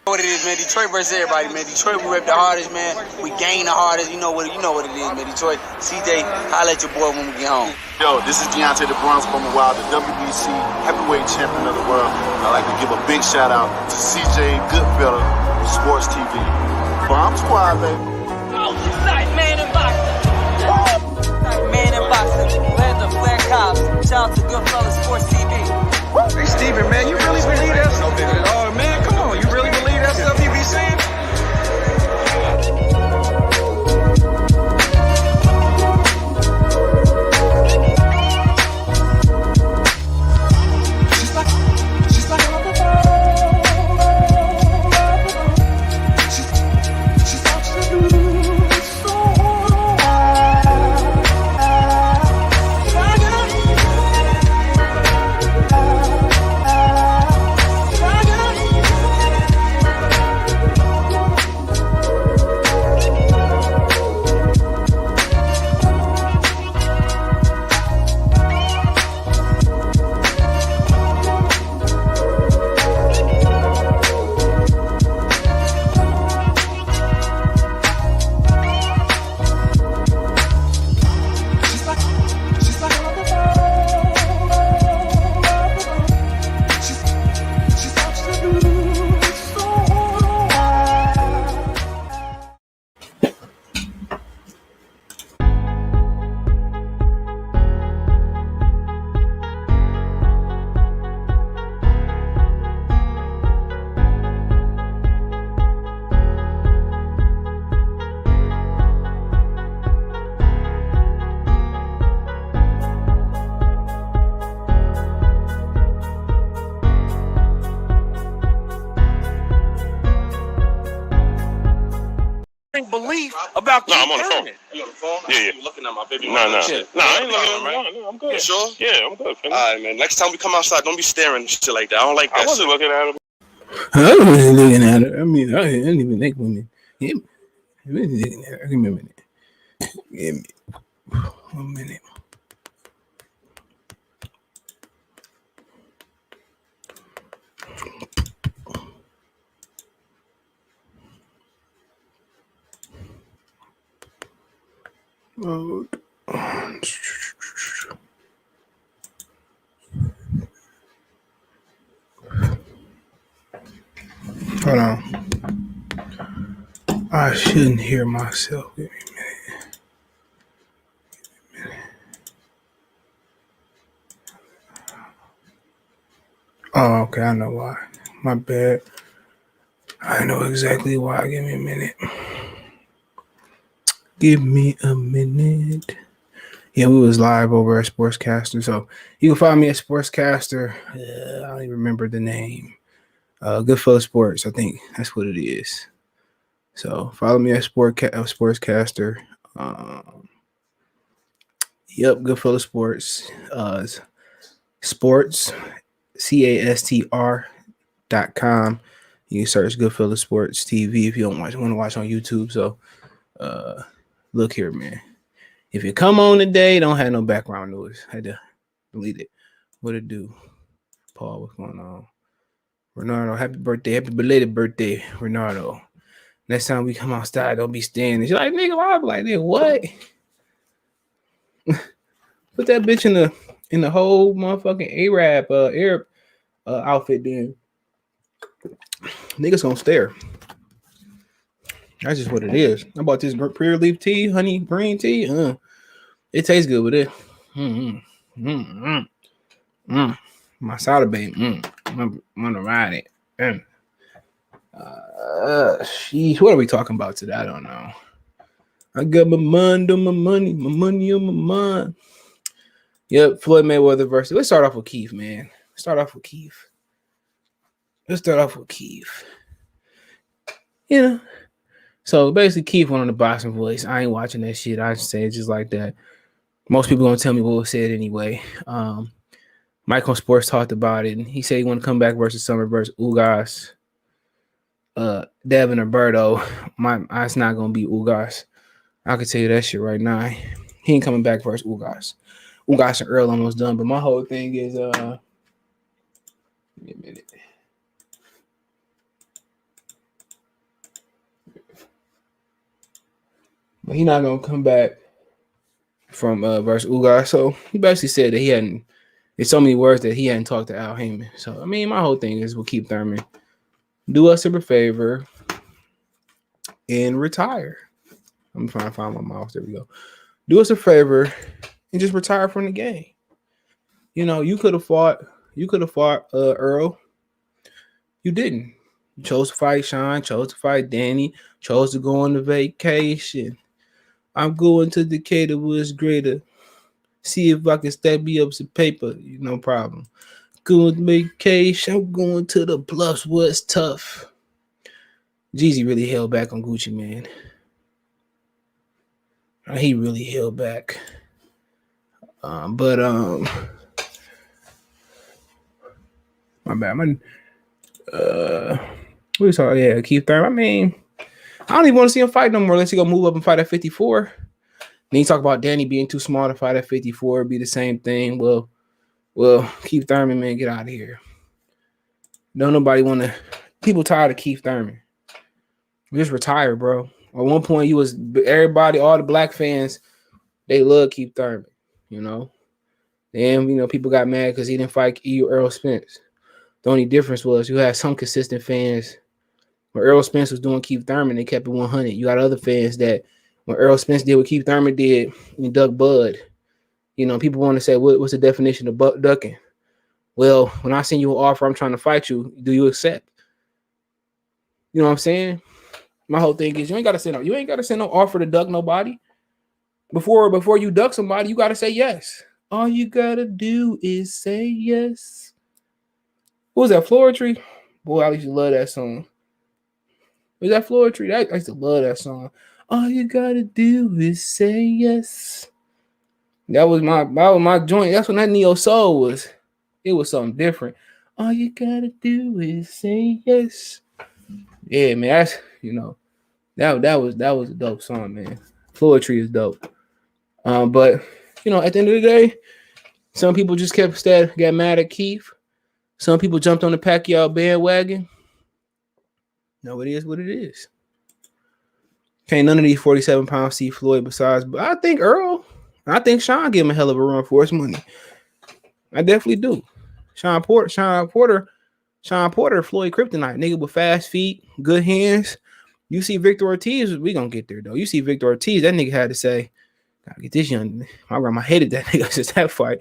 What it is, man. Detroit versus everybody, man. Detroit, we rep the hardest, man. We gain the hardest. You know what it is, man. Detroit, CJ, holla at your boy when we get home. Yo, this is Deontay the Bronx from the Wild, the WBC heavyweight champion of the world. I'd like to give a big shout out to CJ Goodfellow from Sports TV. Bomb Squad, baby. Oh, night man in boxing. Night man in boxing. Landon Flair Cobbs. Shout out to Goodfellow Sports TV. Hey, Steven, man, you really believe that stuff? Oh, man, come on. You really believe that stuff you be saying? Belief about I'm on the phone. You on the phone? Yeah. You looking at my baby? No, I ain't looking at him. No, I'm good. You sure? Yeah, I'm good. All right, man. Next time we come outside, don't be staring shit like that. I don't like that. I wasn't looking at him. I wasn't looking at her. I mean, I didn't even like women. I wasn't looking at her. Give me a minute. Give me 1 minute. Oh. Hold on. I shouldn't hear myself. Give me a minute. Oh, okay. I know why. My bad. I know exactly why. Give me a minute. Give me a minute. Yeah, we was live over at Sportscastr. So you can find me at Sportscastr. I don't even remember the name. Goodfellow Sports, I think that's what it is. So follow me at Sportscastr. Yep, Goodfellow Sports. Sports, CASTR.com. You can search Goodfellow Sports TV if you don't want to watch on YouTube. So look here, man. If you come on today, don't have no background noise. I had to delete it. What it do? Paul, what's going on? Renardo, happy birthday. Happy belated birthday, Renardo. Next time we come outside, don't be standing. She's like, nigga, I'll be like, nigga, what? Put that bitch in the whole motherfucking Arab outfit then. Niggas gonna stare. That's just what it is. How about this Prayer Leaf tea, honey green tea? It tastes good with it. My soda baby. I'm gonna ride it. Sheesh, what are we talking about today? I don't know. I got my mind on my money on my mind. Yep, Floyd Mayweather versus. Let's start off with Keith, man. Let's start off with Keith. You know. So basically, Keith went on the boxing voice. I ain't watching that shit. I just say it just like that. Most people gonna tell me what was said anyway. Mike on Sports talked about it, and he said he want to come back versus Summer versus Ugas. Devin or Berto. It's not gonna be Ugas. I can tell you that shit right now. He ain't coming back versus Ugas. Ugas and Earl almost done, but my whole thing is give me a minute. but he not gonna come back from versus Ugas. So he basically said that he hadn't. There's so many words that he hadn't talked to Al Heyman. So I mean, my whole thing is we'll keep Thurman. Do us a favor and retire. I'm trying to find my mouse. There we go. Do us a favor and just retire from the game. You know, you could have fought. Earl. You didn't. You chose to fight Sean. Chose to fight Danny. Chose to go on the vacation. I'm going to Decatur Woods Greater. See if I can stack me up some paper. No problem. Going to vacation. I'm going to the Bluffs where it's tough. Jeezy really held back on Gucci, man. He really held back. But my bad. What you talking? Yeah, Keith Thurman. I mean, I don't even want to see him fight no more unless he go move up and fight at 54. Then you talk about Danny being too small to fight at 54. It'd be the same thing. Well, Keith Thurman, man, get out of here. Don't nobody want to. People tired of Keith Thurman. Just retire, bro. At one point, you was everybody, all the black fans, they love Keith Thurman. You know, then people got mad because he didn't fight Earl Spence. The only difference was you had some consistent fans. When Earl Spence was doing Keith Thurman, they kept it 100. You got other fans that when Earl Spence did what Keith Thurman did, and duck Bud. People want to say, what's the definition of ducking? Well, when I send you an offer, I'm trying to fight you. Do you accept? You know what I'm saying? My whole thing is you ain't got to send no offer to duck nobody. Before you duck somebody, you got to say yes. All you got to do is say yes. What was that, Floetry? Boy, I used to love that song. Was that Floetry? I used to love that song. All you got to do is say yes. That was my joint. That's when that Neo Soul was. It was something different. All you got to do is say yes. Yeah, man, that's, that was a dope song, man. Floetry is dope. But at the end of the day, some people just got mad at Keith. Some people jumped on the Pacquiao bandwagon. No, it is what it is. Can't none of these 47-pounds see Floyd besides, but I think Earl. I think Sean give him a hell of a run for his money. I definitely do. Sean Porter, Floyd Kryptonite, nigga with fast feet, good hands. You see Victor Ortiz, we gonna get there though. You see Victor Ortiz, that nigga had to say, gotta get this young. My grandma hated that nigga since that fight.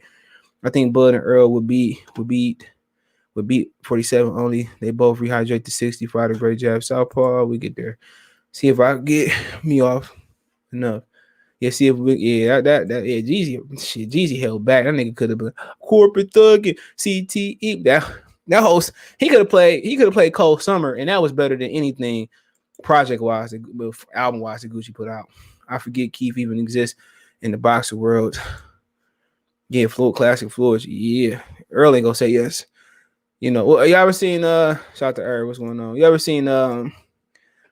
I think Bud and Earl would beat 47 only. They both rehydrate to 60, fight a great jab. Southpaw, we get there. See if I get me off enough. Yeah, see if we Jeezy held back. That nigga could have been corporate thugging, CTE. That host, he could have played Cold Summer, and that was better than anything project-wise, album-wise that Gucci put out. I forget Keith even exists in the boxer world. Yeah, Floyd, classic Floyd. Yeah. Earl ain't gonna say yes. You ever seen shout out to Earl, what's going on? You ever seen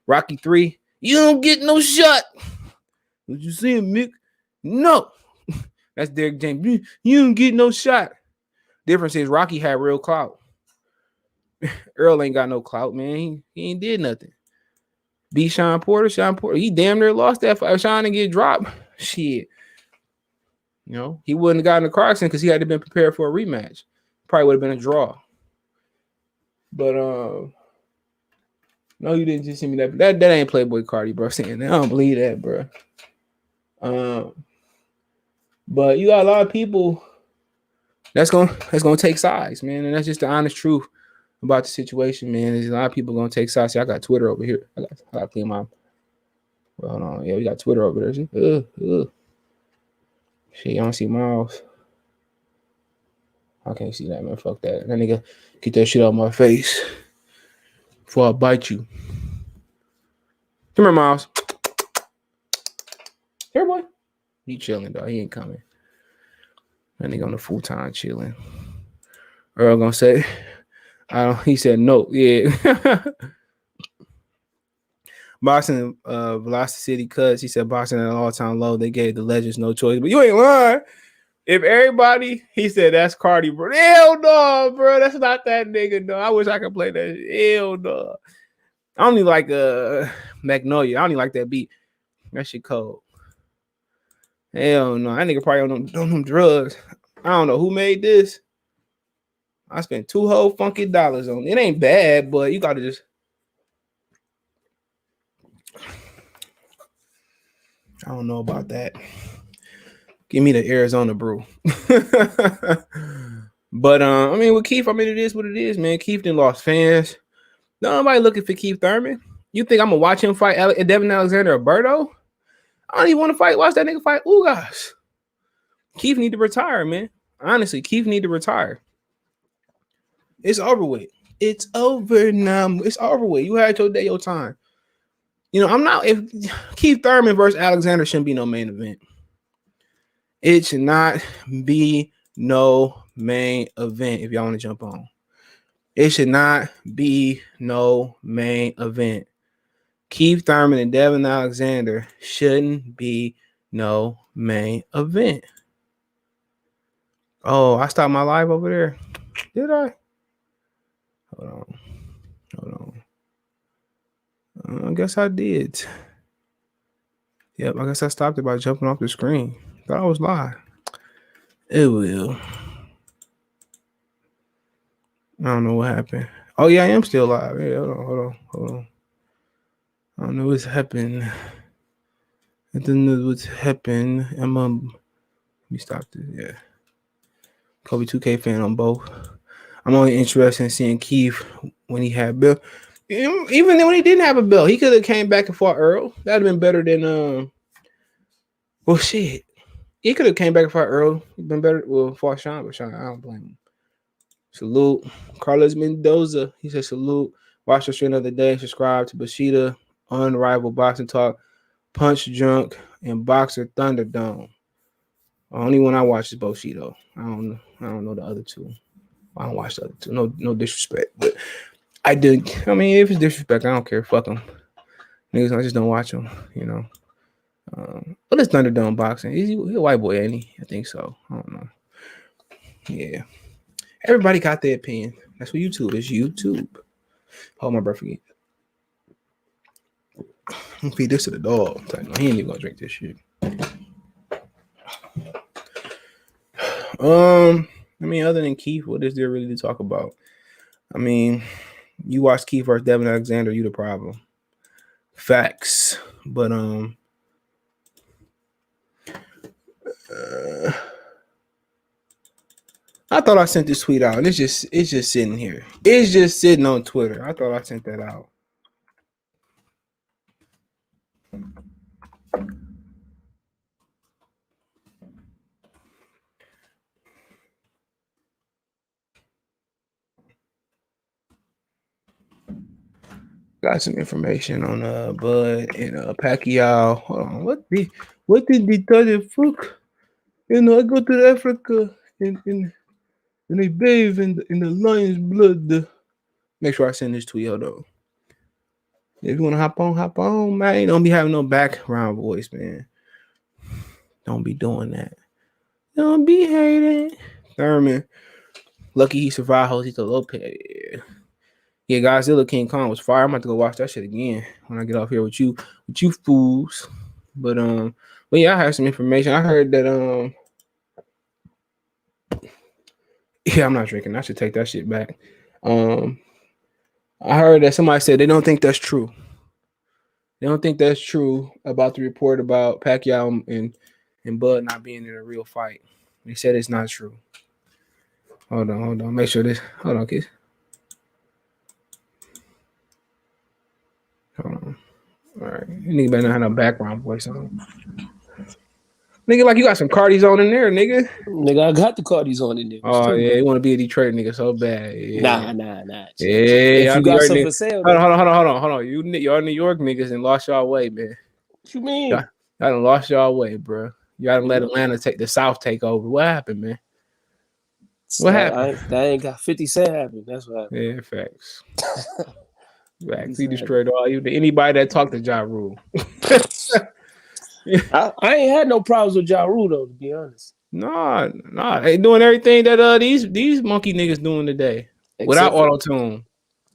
Rocky 3? You don't get no shot. Did you see him, Mick? No. That's Derek James. You don't get no shot. Difference is Rocky had real clout. Earl ain't got no clout, man. He ain't did nothing. Beat Sean Porter. He damn near lost that fight. Sean didn't get dropped. Shit. He wouldn't have gotten a car accident because he had to been prepared for a rematch. Probably would have been a draw. But no, you didn't just see me that. That ain't Playboy Cardi, bro. Saying that. I don't believe that, bro. But you got a lot of people that's gonna take sides, man, and that's just the honest truth about the situation, man. There's a lot of people gonna take sides. See, I got Twitter over here. I got to clean my. Well, hold on. Yeah, we got Twitter over there. See? Shit, you don't see Miles. I can't see that, man. Fuck that. That nigga get that shit out of my face before I bite you. Come here, Miles. Here, boy. He chilling, dog. He ain't coming. That nigga on the full-time chilling. Earl gonna say, he said no. Yeah. Boxing Velocity City cuts. He said boxing at an all-time low. They gave the legends no choice. But you ain't lying. If everybody, he said that's Cardi, bro. Hell no, bro. That's not that nigga, no. I wish I could play that. Hell no. I only like Magnolia. I only like that beat. That shit cold. Hell no. That nigga probably on them drugs. I don't know who made this. I spent $2 whole funky dollars on it. It ain't bad, but you gotta just. I don't know about that. Give me the Arizona brew. But I mean, with Keith, I mean, it is what it is, man. Keith done lost fans. Nobody looking for Keith Thurman. You think I'm gonna watch him fight Devin Alexander or Berto? I don't even want to fight. Watch that nigga fight Ugas. Keith need to retire, man. Honestly, Keith need to retire. It's over with. It's over now. It's over with. You had your day, your time. You know, I'm not. If Keith Thurman versus Alexander shouldn't be no main event. It should not be no main event. If y'all want to jump on, it should not be no main event. Keith Thurman and Devin Alexander shouldn't be no main event. Oh, I stopped my live over there. Did I? Hold on. I guess I did. Yep, I guess I stopped it by jumping off the screen. Thought I was live. It will. I don't know what happened. Oh, yeah, I am still live. Yeah, hold on. I don't know what's happened. I don't know what's happened. Let me stop this. Yeah. Kobe 2K fan on both. I'm only interested in seeing Keith when he had Bill. Even when he didn't have a belt, he could have came back and fought Earl. That'd have been better than well, shit. He could have came back and fought Earl. He'd been better. Well, fought Sean, but Sean, I don't blame him. Salute. Carlos Mendoza. He said salute. Watch the stream of the day. Subscribe to Bushido, Unrivaled Boxing Talk, Punch Drunk, and Boxer Thunderdome. The only one I watch is Bushido. I don't know the other two. I don't watch the other two. No disrespect, but I do. I mean, if it's disrespect, I don't care. Fuck them. Niggas, I just don't watch them, you know. But it's Thunderdome boxing. He's a white boy, ain't he? I think so. I don't know. Yeah. Everybody got their opinion. That's what YouTube is. YouTube. Hold my breath again. I'm gonna feed this to the dog. He ain't even gonna drink this shit. I mean, other than Keith, what is there really to talk about? I mean, you watch Keith versus Devin Alexander, you the problem. Facts. But I thought I sent this tweet out, and it's just sitting here. It's just sitting on Twitter. I thought I sent that out. Got some information on Bud and Pacquiao. Hold on, what did they tell the fuck? You know, I go to Africa and they bathe in the lion's blood. Make sure I send this tweet out though. If you want to hop on, man. Don't be having no background voice, man. Don't be doing that. Don't be hating. Thurman. Lucky he survived Josito Lopez. Yeah, Godzilla King Kong was fire. I'm about to go watch that shit again when I get off here with you fools. But yeah, I have some information. I heard that yeah, I'm not drinking. I should take that shit back. I heard that somebody said they don't think that's true. They don't think that's true about the report about Pacquiao and Bud not being in a real fight. They said it's not true. Hold on. Make sure this. Hold on, kids. Hold on. All right. You nigga better not have no background voice on. Nigga, like you got some Cardis on in there, nigga. Nigga, I got the Cardis on in there. Oh, yeah. You want to be a Detroit nigga so bad. Yeah. Nah. Yeah. If you got something for sale. Hold on. Y'all New York niggas and lost y'all way, man. What you mean? Y'all done lost y'all way, bro. Y'all done let Atlanta the South take over. What happened, man? What happened? That ain't got 50 Cent happened. That's what happened. Yeah, facts. Facts. He destroyed all you. Anybody that talked to Ja Rule. I ain't had no problems with Ja Rule though, to be honest. Nah. They doing everything that these monkey niggas doing today without auto-tune.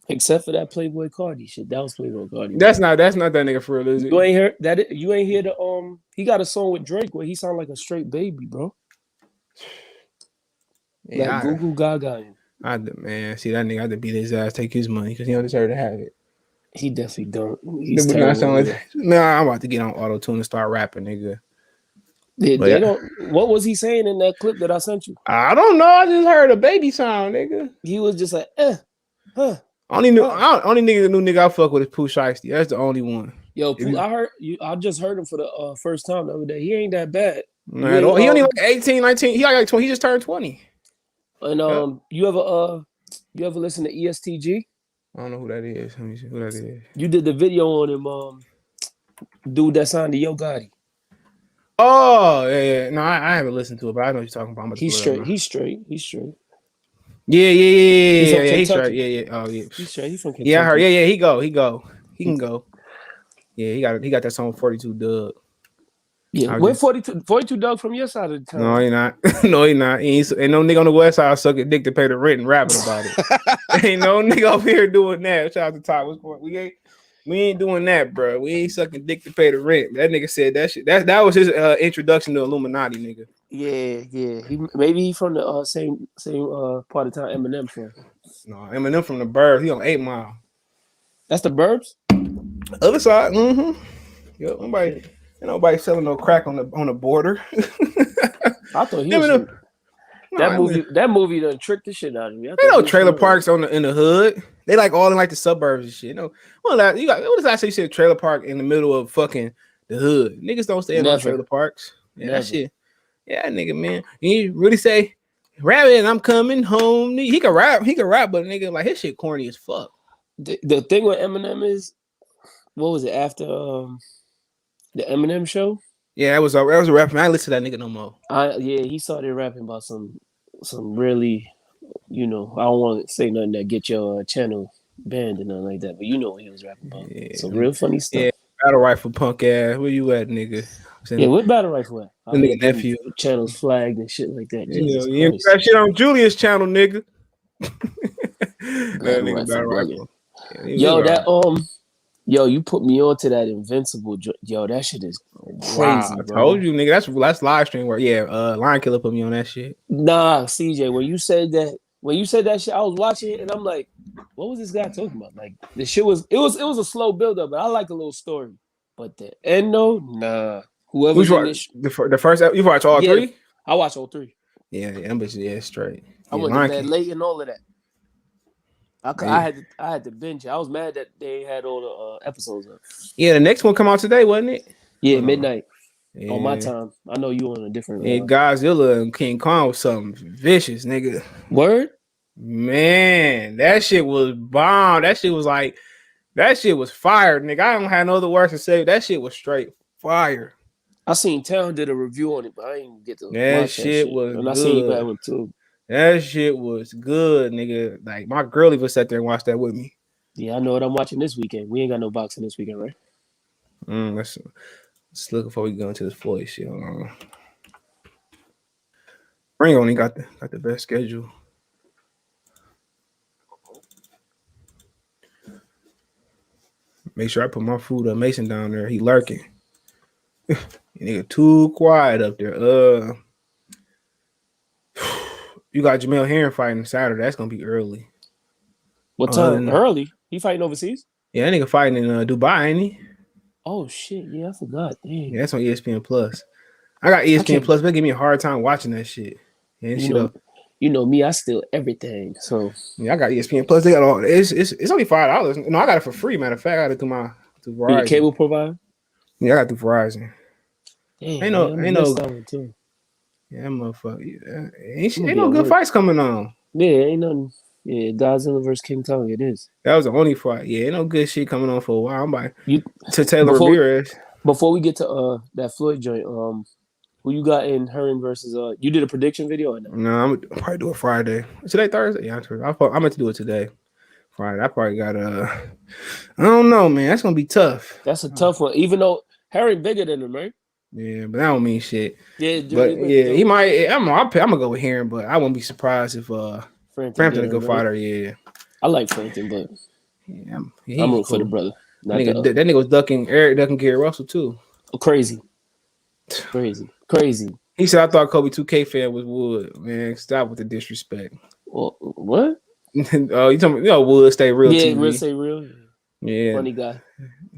Except for that Playboy Cardi shit. That was Playboy Cardi. That's not that nigga for real, is it? You ain't heard that? You ain't hear the he got a song with Drake where he sound like a straight baby, bro. Yeah, like Goo Goo Gaga. Man, see that nigga had to beat his ass, take his money because he don't deserve to have it. He definitely don't. He's terrible. Nah, I'm about to get on auto tune and start rapping, nigga. They don't. What was he saying in that clip that I sent you? I don't know. I just heard a baby sound, nigga. He was just like, Only nigga I fuck with is Pooh Shiesty. That's the only one. Yo, Pooh, I just heard him for the first time the other day. He ain't that bad. He only like 18, 19. He like 20. He just turned 20. And you ever listen to ESTG? I don't know who that is. Let me see who that is. You did the video on him, dude that signed to Yo Gotti. Oh, yeah. No, I haven't listened to it, but I know what you're talking about. He's straight. He's straight. Yeah. He's straight. Yeah. Oh, yeah. He's straight. He's from Kentucky. Yeah, I heard. Yeah. He can go. Yeah, he got that song 42 Doug. Yeah, where 42 Doug from your side of the town? No, he not. No, he not. Ain't no nigga on the west side sucking dick to pay the rent and rapping about it. Ain't no nigga over here doing that. Shout out to Ty. We ain't doing that, bro. We ain't sucking dick to pay the rent. That nigga said that shit. That was his introduction to Illuminati, nigga. Yeah. Maybe he from the same part of town Eminem from. No, Eminem from the Burbs. He on 8 Mile. That's the Burbs? Other side. Mm-hmm. Yo, nobody selling no crack on the border. I thought he was that movie done tricked the shit out of me. They know trailer parks in the hood. They like all in like the suburbs and shit. You know, what does I say? Shit, trailer park in the middle of fucking the hood. Niggas don't stay in no trailer parks. Yeah, that shit. Yeah, nigga, man. You really say, "Rabbit, I'm coming home." He can rap, but nigga, like his shit corny as fuck. The thing with Eminem is, what was it after the Eminem show? Yeah, that was a rapper. I ain't listen to that nigga no more. He started rapping about some really, I don't want to say nothing that get your channel banned and nothing like that, but you know what he was rapping about. Yeah, some real funny stuff. Yeah, battle rifle punk ass. Where you at, nigga? Yeah, what battle rifle at? The nigga nephew. Channels flagged and shit like that. You ain't that shit on Julia's channel, nigga. That nigga battle rifle. Yo, you put me on to that Invincible. Yo, that shit is crazy. Wow, I told you, nigga. That's live stream work. Yeah, Lion Killer put me on that shit. Nah, CJ, when you said that shit, I was watching it and I'm like, what was this guy talking about? Like the shit was a slow build up, but I like a little story. But the end though, nah. Whoever the first you watch all three? I watched all three. Yeah, straight. I went to bed late and all of that. I had to binge it. I was mad that they had all the episodes up. Yeah, the next one come out today, wasn't it? Yeah, midnight. On my time. I know you on a different. Yeah, Godzilla and King Kong was something vicious, nigga. Word? Man, that shit was bomb. That shit was fire, nigga. I don't have no other words to say. That shit was straight fire. I seen Town did a review on it, but I didn't get to watch that shit. Was and good. I seen that one too. That shit was good, nigga. Like my girl even sat there and watched that with me. Yeah, I know what I'm watching this weekend. We ain't got no boxing this weekend, right? Let's look before we go into this Floyd shit. Ring only got the best schedule. Make sure I put my food up. Mason down there, he lurking. Nigga too quiet up there. You got Jamel Herring fighting Saturday. That's gonna be early. What time? Early? He fighting overseas? Yeah, that nigga fighting in Dubai, ain't he? Oh shit! Yeah, I forgot. Dang. Yeah, that's on ESPN Plus. I got ESPN Plus. They give me a hard time watching that shit. Yeah, you know me. I steal everything. So yeah, I got ESPN Plus. They got all. It's only $5. No, I got it for free. Matter of fact, I got it through Verizon. The cable provider? Yeah, I got it through Verizon. Damn, ain't no. Too. Yeah, motherfucker. Yeah. Ain't no good fights coming on. Yeah, ain't nothing. Yeah, Godzilla versus King Kong. It is. That was the only fight. Yeah, ain't no good shit coming on for a while. I'm about to Taylor Ramirez. Before we get to that Floyd joint, who you got in Herring versus you did a prediction video or no? No, I'm probably do it Friday. Today Thursday? Yeah, I'm meant to do it today. Friday. I probably got I don't know, man. That's gonna be tough. That's a tough one. Even though Herring bigger than him, right? Yeah, but that don't mean shit. Yeah, but yeah, he might. I'm gonna go with Herring, but I won't be surprised if Frampton a good fighter. Yeah, I like Frampton, but Yeah, I'm rooting for the brother. That nigga was ducking Gary Russell too. Crazy. He said, "I thought Kobe 2K fan was Wood." Man, stop with the disrespect. Well, what? Oh, you talking? Wood stay real TV. Yeah, real stay real. Yeah, funny guy.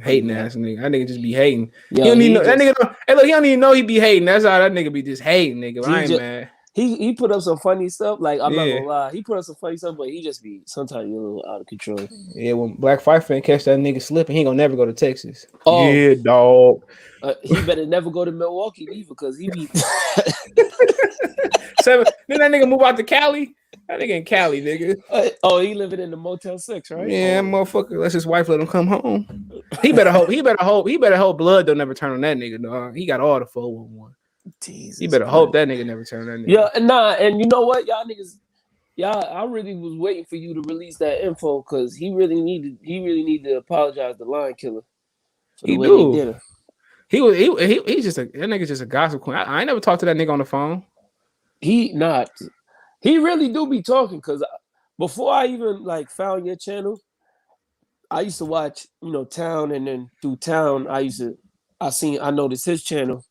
Hating ass nigga. That nigga just be hating. Yo, he don't even know that nigga. Hey, look, he don't even know he be hating. That's how that nigga be just hating, nigga. I ain't mad. He put up some funny stuff. Like, I'm not gonna lie, he put up some funny stuff, but he just be sometimes a little out of control. Yeah, when Black Fight fan catch that nigga slipping, he ain't gonna never go to Texas. Oh yeah, dog. He better never go to Milwaukee either, because he be. Then that nigga move out to Cali. That nigga in Cali, nigga. He living in the Motel 6, right? Yeah, motherfucker. Unless his wife let him come home. He better hope blood don't never turn on that nigga, dog. He got all the 411. Jesus, you better hope that nigga never turn on that nigga. Yeah, and you know what, y'all niggas, I really was waiting for you to release that info, because he really needed to apologize to Lion Killer for the way he did it. He's just that nigga's just a gossip queen. I ain't never talked to that nigga on the phone. He really do be talking, because before I even found your channel, I used to watch Town, and then through Town I noticed his channel.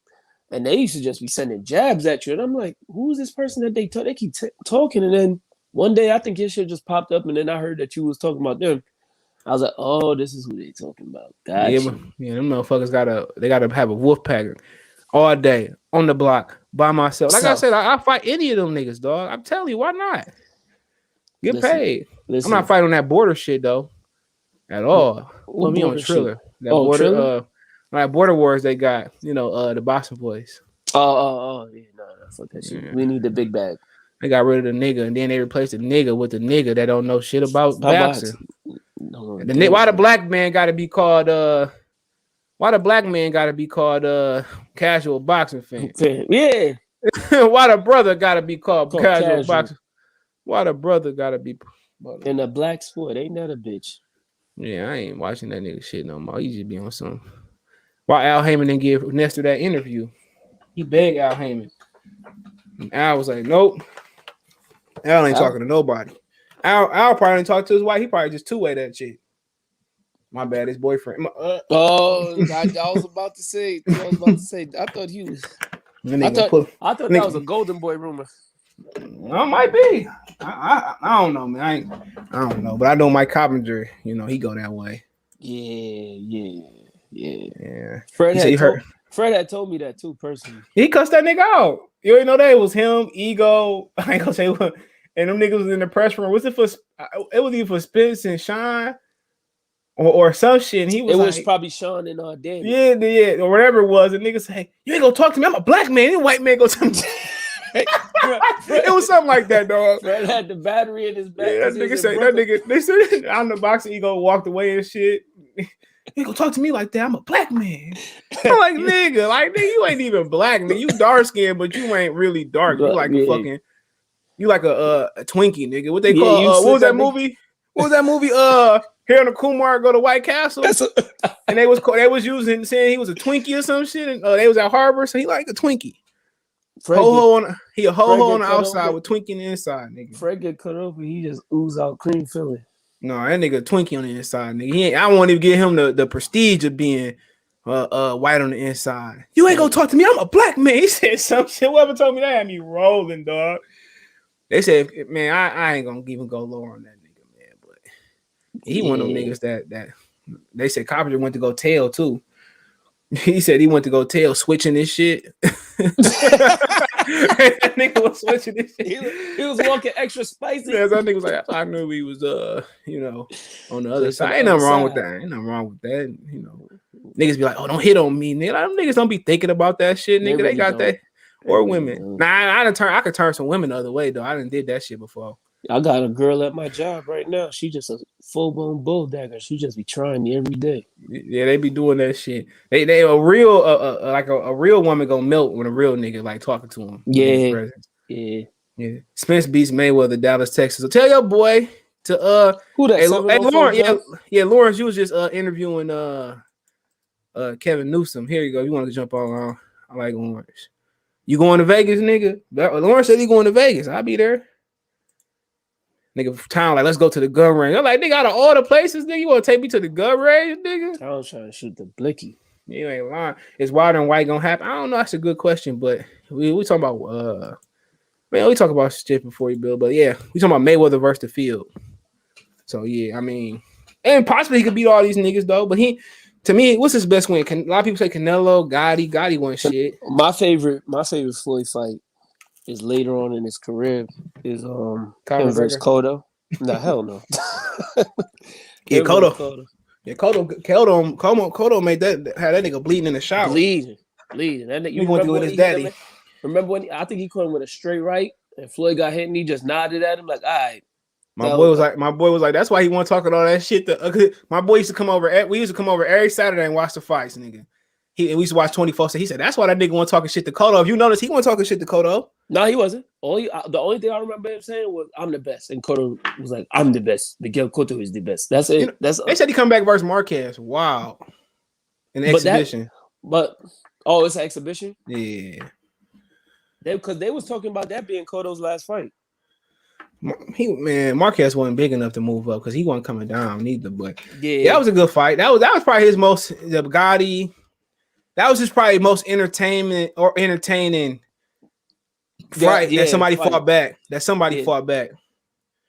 And they used to just be sending jabs at you. And I'm like, who's this person that they keep talking? And then one day, I think your shit just popped up. And then I heard that you was talking about them. I was like, oh, this is who they talking about. Gotcha. Yeah, them motherfuckers gotta have a wolf pack all day on the block by myself. Like I said, I fight any of them niggas, dog. I'm telling you, why not? Get paid. I'm not fighting on that border shit, though, at all. Put me on Triller. That border, Triller? Border Wars they got, the Boston boys. Oh, yeah, no, fuck that shit. Yeah. We need the big bag. They got rid of the nigga, and then they replaced the nigga with the nigga that don't know shit about boxing. Why the black man got to be called? Why the black man got to be called casual boxing fan? Yeah. Why the brother got to be called casual boxing? Why the brother got to be in a black sport? Ain't that a bitch? Yeah, I ain't watching that nigga shit no more. He just be on some. Why Al Heyman didn't give Nestor that interview? He begged Al Heyman. And Al was like, nope. Al ain't talking to nobody. Al probably didn't talk to his wife. He probably just two-way that shit. My bad, his boyfriend. I was about to say. I thought he was. I thought that was a Golden Boy rumor. Well, it might be. I don't know, man. I don't know, but I know Mike Coppinger. He go that way. Yeah. Fred had told me that too personally. He cussed that nigga out. You already know that it was him, Ego. I ain't gonna say what. And them niggas was in the press room. Was it for? It was either for Spence and Sean, or some shit. And he was. It was probably Sean and Danny. Yeah, or whatever it was. And niggas say, "You ain't gonna talk to me. I'm a black man. You white man go to me." It was something like that, dog. Fred had the battery in his back. Yeah, that nigga. They said I'm the boxing. Ego walked away and shit. You ain't gonna talk to me like that. I'm a black man. I'm like, nigga, you ain't even black, nigga. You dark skinned, but you ain't really dark. You like a fucking, you like a Twinkie, nigga. What they call? What was that movie? What was that movie? Harold and Kumar Go to White Castle, and they was saying he was a Twinkie or some shit, and they was at Harbor, so he like a Twinkie. Ho-ho on the outside with Twinkie on the inside, nigga. Fred get cut open, he just ooze out cream filling. No, that nigga Twinkie on the inside, nigga. I won't even give him the prestige of being white on the inside. You ain't gonna talk to me. I'm a black man. He said some shit. Whoever told me that had me rolling, dog. They said, man, I ain't gonna even go lower on that nigga, man. But he one of them niggas that they said Coppinger went to go tell too. He said he went to go tell switching this shit. That nigga was switching this shit. He was walking extra spicy. Yeah, that nigga was like, I knew he was on the other side. Ain't nothing wrong with that. Niggas be like, oh, don't hit on me, nigga. Them niggas don't be thinking about that shit, nigga. They got that. Or women. Nah, I could turn some women the other way though. I done did that shit before. I got a girl at my job right now. She just a full-blown bulldagger. She just be trying me every day. Yeah, they be doing that shit. They a real a real woman gonna melt when a real nigga like talking to him. Yeah. Spence beats Mayweather, Dallas, Texas. So tell your boy to who that? Hey, Lawrence, Lawrence, you was just interviewing Kevin Newsom. Here you go. You want to jump on? I like Lawrence. You going to Vegas, nigga? Lawrence said he going to Vegas. I'll be there. Nigga town like, let's go to the gun range. I'm like, nigga, out of all the places, nigga, you want to take me to the gun range, nigga? I was trying to shoot the blicky. You ain't lying. Is wild and white gonna happen? I don't know. That's a good question, but we talking about man, we talk about shit before you build, but yeah, we talking about Mayweather versus the field. So yeah, I mean, and possibly he could beat all these niggas though. But he, to me, what's his best win? A lot of people say Canelo, Gotti. Gotti won shit. My favorite Floyd fight is later on in his career is him versus Cotto. Nah, hell no. Yeah, Cotto. Yeah, Cotto made that, had that nigga bleeding in the shower. Bleeding. That nigga, You want to do with his daddy? Remember when I think he caught him with a straight right, and Floyd got hit, and he just nodded at him like, "All right." My boy was like, that's why he wasn't talking all that shit. My boy used to come over. We used to come over every Saturday and watch the fights, nigga. We used to watch 24. So he said that's why that nigga wasn't talking shit to Cotto. If you notice, he wasn't talking shit to Cotto. No, he wasn't. The only thing I remember him saying was, "I'm the best," and Cotto was like, "I'm the best. Miguel Cotto is the best." That's it. They said he come back versus Marquez. Wow, in the exhibition. It's an exhibition. Yeah, because they was talking about that being Cotto's last fight. Marquez wasn't big enough to move up because he wasn't coming down neither. But yeah, that was a good fight. That was probably his most the Gotti. That was just probably most entertaining fight that somebody fought back. That somebody fought back.